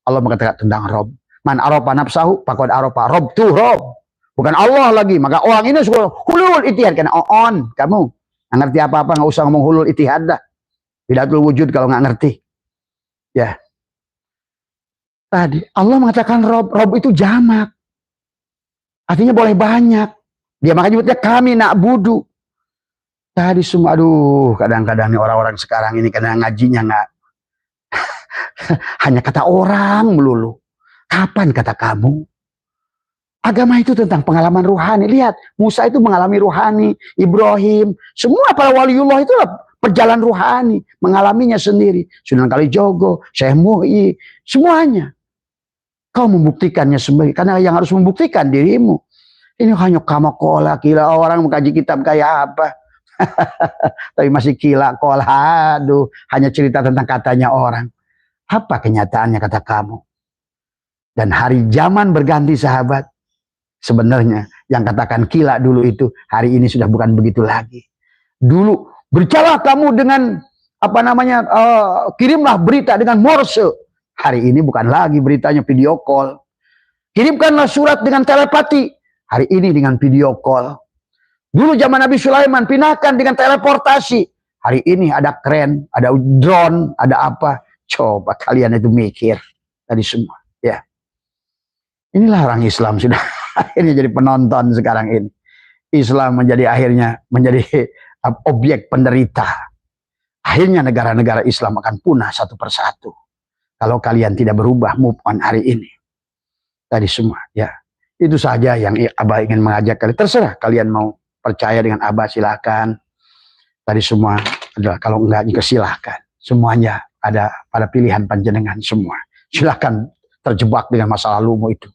Allah mengatakan tentang Rob. Man aropa nafsahu, pakod aropa Rob tuh Rob. Bukan Allah lagi. Maka orang ini suka hulul itihad. Karena on. Kamu nggak ngerti apa-apa. Nggak usah ngomong hulul itihad dah. Bidatul wujud kalau nggak ngerti. Ya. Tadi Allah mengatakan Rob. Rob itu jamak. Artinya boleh banyak. Dia makanya nyebutnya kami nak budu. Tadi semua, aduh, kadang-kadang nih orang-orang sekarang ini kadang ngajinya nggak hanya kata orang melulu. Kapan kata kamu? Agama itu tentang pengalaman ruhani. Lihat, Musa itu mengalami ruhani, Ibrahim, semua para waliullah itu perjalanan ruhani, mengalaminya sendiri. Sunan Kalijogo, Syekh Mu'i, semuanya. Kau membuktikannya sendiri, karena yang harus membuktikan dirimu. Ini hanya kamakola, kila orang mengkaji kitab kayak apa. Tapi masih kila kola, aduh, hanya cerita tentang katanya orang. Apa kenyataannya kata kamu? Dan hari zaman berganti sahabat. Sebenarnya yang katakan kila dulu itu, hari ini sudah bukan begitu lagi. Dulu berbicara kamu dengan apa namanya, kirimlah berita dengan morse. Hari ini bukan lagi beritanya video call. Kirimkanlah surat dengan telepati. Hari ini dengan video call. Dulu zaman Nabi Sulaiman pindahkan dengan teleportasi. Hari ini ada keren, ada drone, ada apa. Coba kalian itu mikir tadi semua. Ya, inilah orang Islam sudah akhirnya jadi penonton sekarang ini. Islam akhirnya menjadi objek penderita. Akhirnya negara-negara Islam akan punah satu persatu. Kalau kalian tidak berubah, move on hari ini. Tadi semua, ya. Itu saja yang Abah ingin mengajak kalian. Terserah kalian mau percaya dengan Abah, silakan. Tadi semua adalah, kalau enggak juga silahkan. Semuanya ada pada pilihan panjenengan semua. Silakan terjebak dengan masa lalumu itu.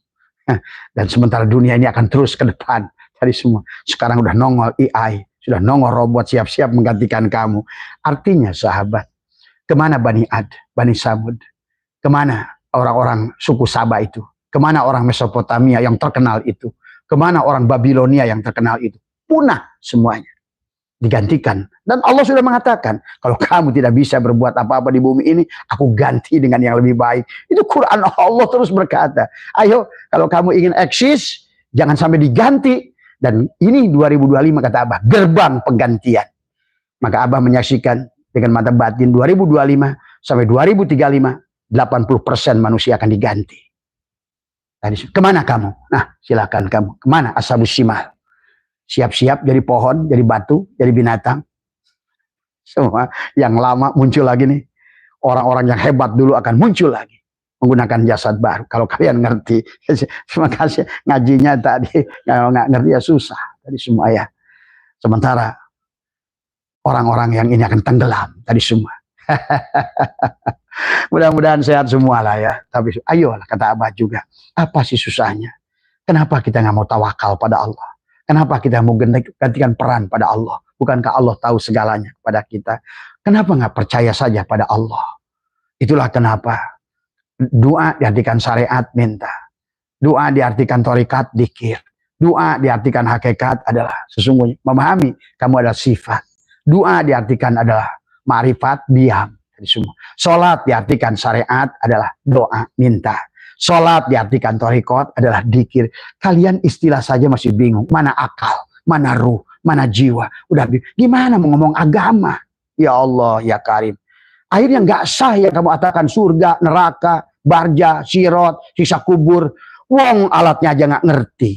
Dan sementara dunia ini akan terus ke depan. Tadi semua. Sekarang udah nongol AI. Sudah nongol robot siap-siap menggantikan kamu. Artinya sahabat, kemana Bani Ad, Bani Samud? Kemana orang-orang suku Sabah itu? Kemana orang Mesopotamia yang terkenal itu? Kemana orang Babilonia yang terkenal itu? Punah semuanya. Digantikan. Dan Allah sudah mengatakan, kalau kamu tidak bisa berbuat apa-apa di bumi ini, aku ganti dengan yang lebih baik. Itu Quran Allah terus berkata. Ayo, kalau kamu ingin eksis, jangan sampai diganti. Dan ini 2025 kata Abah, gerbang penggantian. Maka Abah menyaksikan dengan mata batin 2025 sampai 2035, 80% manusia akan diganti. Tadi, kemana kamu? Nah, silakan kamu. Kemana ashabus shimal? Siap-siap jadi pohon, jadi batu, jadi binatang. Semua yang lama muncul lagi nih. Orang-orang yang hebat dulu akan muncul lagi. Menggunakan jasad baru. Kalau kalian ngerti. Terima kasih. Ngajinya tadi. Kalau nggak ngerti ya susah. Tadi semua ya. Sementara orang-orang yang ini akan tenggelam. Tadi semua. Mudah-mudahan sehat semua lah ya. Tapi ayolah kata Abah juga. Apa sih susahnya? Kenapa kita nggak mau tawakal pada Allah? Kenapa kita mau gantikan peran pada Allah? Bukankah Allah tahu segalanya pada kita? Kenapa nggak percaya saja pada Allah? Itulah kenapa doa diartikan syariat minta. Doa diartikan tharikat dzikir. Doa diartikan hakikat adalah sesungguhnya memahami kamu adalah sifat. Doa diartikan adalah ma'rifat diam. Semua. Sholat diartikan syariat adalah doa minta. Sholat diartikan tharikat adalah dzikir. Kalian istilah saja masih bingung. Mana akal, mana ruh, mana jiwa. Udah gimana mau ngomong agama? Ya Allah, ya Karim. Akhirnya nggak sah yang kamu katakan surga, neraka, barja, sirot, sisa kubur. Wong alatnya aja nggak ngerti.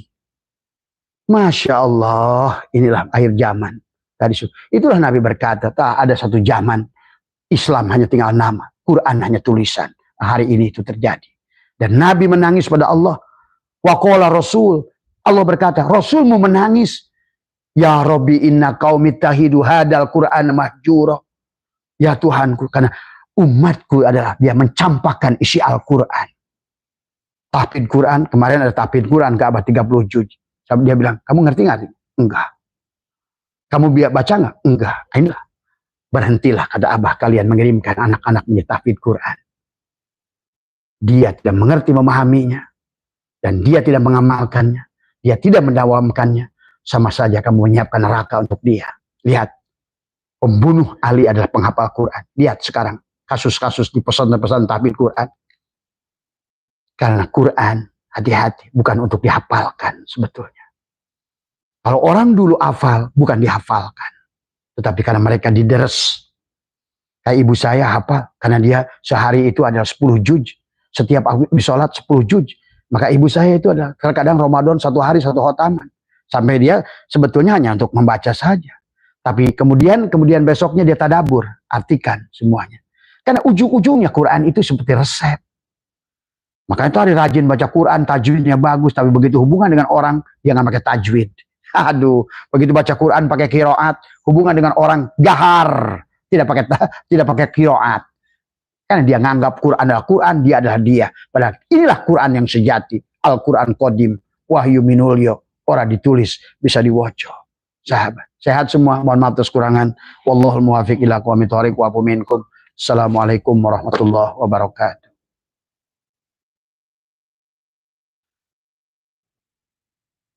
Masya Allah, inilah akhir zaman. Tadi itulah Nabi berkata, ada satu zaman Islam hanya tinggal nama, Quran hanya tulisan. Hari ini itu terjadi. Dan Nabi menangis pada Allah. Waqala Rasul, Allah berkata, Rasulmu menangis. Ya Rabbi inna qaumi tahidu hadal Quran mahjura. Ya Tuhanku, karena umatku adalah dia mencampakkan isi Al-Quran. Tahfidz Quran, kemarin ada tahfidz Quran ke Abah 30 juz. Dia bilang, kamu ngerti nggak? Enggak. Kamu biar baca nggak? Enggak. Inilah. Berhentilah kata Abah kalian mengirimkan anak-anak menjadi tahfidz Quran. Dia tidak mengerti memahaminya. Dan dia tidak mengamalkannya. Dia tidak mendawamkannya. Sama saja kamu menyiapkan neraka untuk dia. Lihat. Pembunuh Ali adalah penghafal Quran. Lihat sekarang. Kasus-kasus di pesantren-pesantren tahfidz Quran. Karena Quran, hati-hati. Bukan untuk dihafalkan sebetulnya. Kalau orang dulu hafal, bukan dihafalkan. Tetapi karena mereka dideres. Kayak ibu saya hafal. Karena dia sehari itu adalah 10 juz. Setiap habis sholat 10 juz. Maka ibu saya itu adalah kadang Ramadan 1 hari 1 khotaman. Sampai dia sebetulnya hanya untuk membaca saja. Tapi kemudian besoknya dia tadabur. Artikan semuanya. Karena ujung-ujungnya Quran itu seperti resep. Makanya itu hari rajin baca Quran. Tajwidnya bagus. Tapi begitu hubungan dengan orang, dia nggak pakai tajwid. Aduh, begitu baca Quran pakai qiraat, hubungan dengan orang gahar, tidak pakai qiraat. Karena dia nganggap Quran adalah Quran, dia adalah dia. Padahal inilah Quran yang sejati, Al-Quran Qadim, Wahyu Minulyo, orang ditulis bisa diwoco. Sahabat, sehat semua, mohon maaf atas kurangan. Wallahul muwaffiq ila aqwamit thoriq wa afu minkum. Assalamualaikum warahmatullahi wabarakatuh.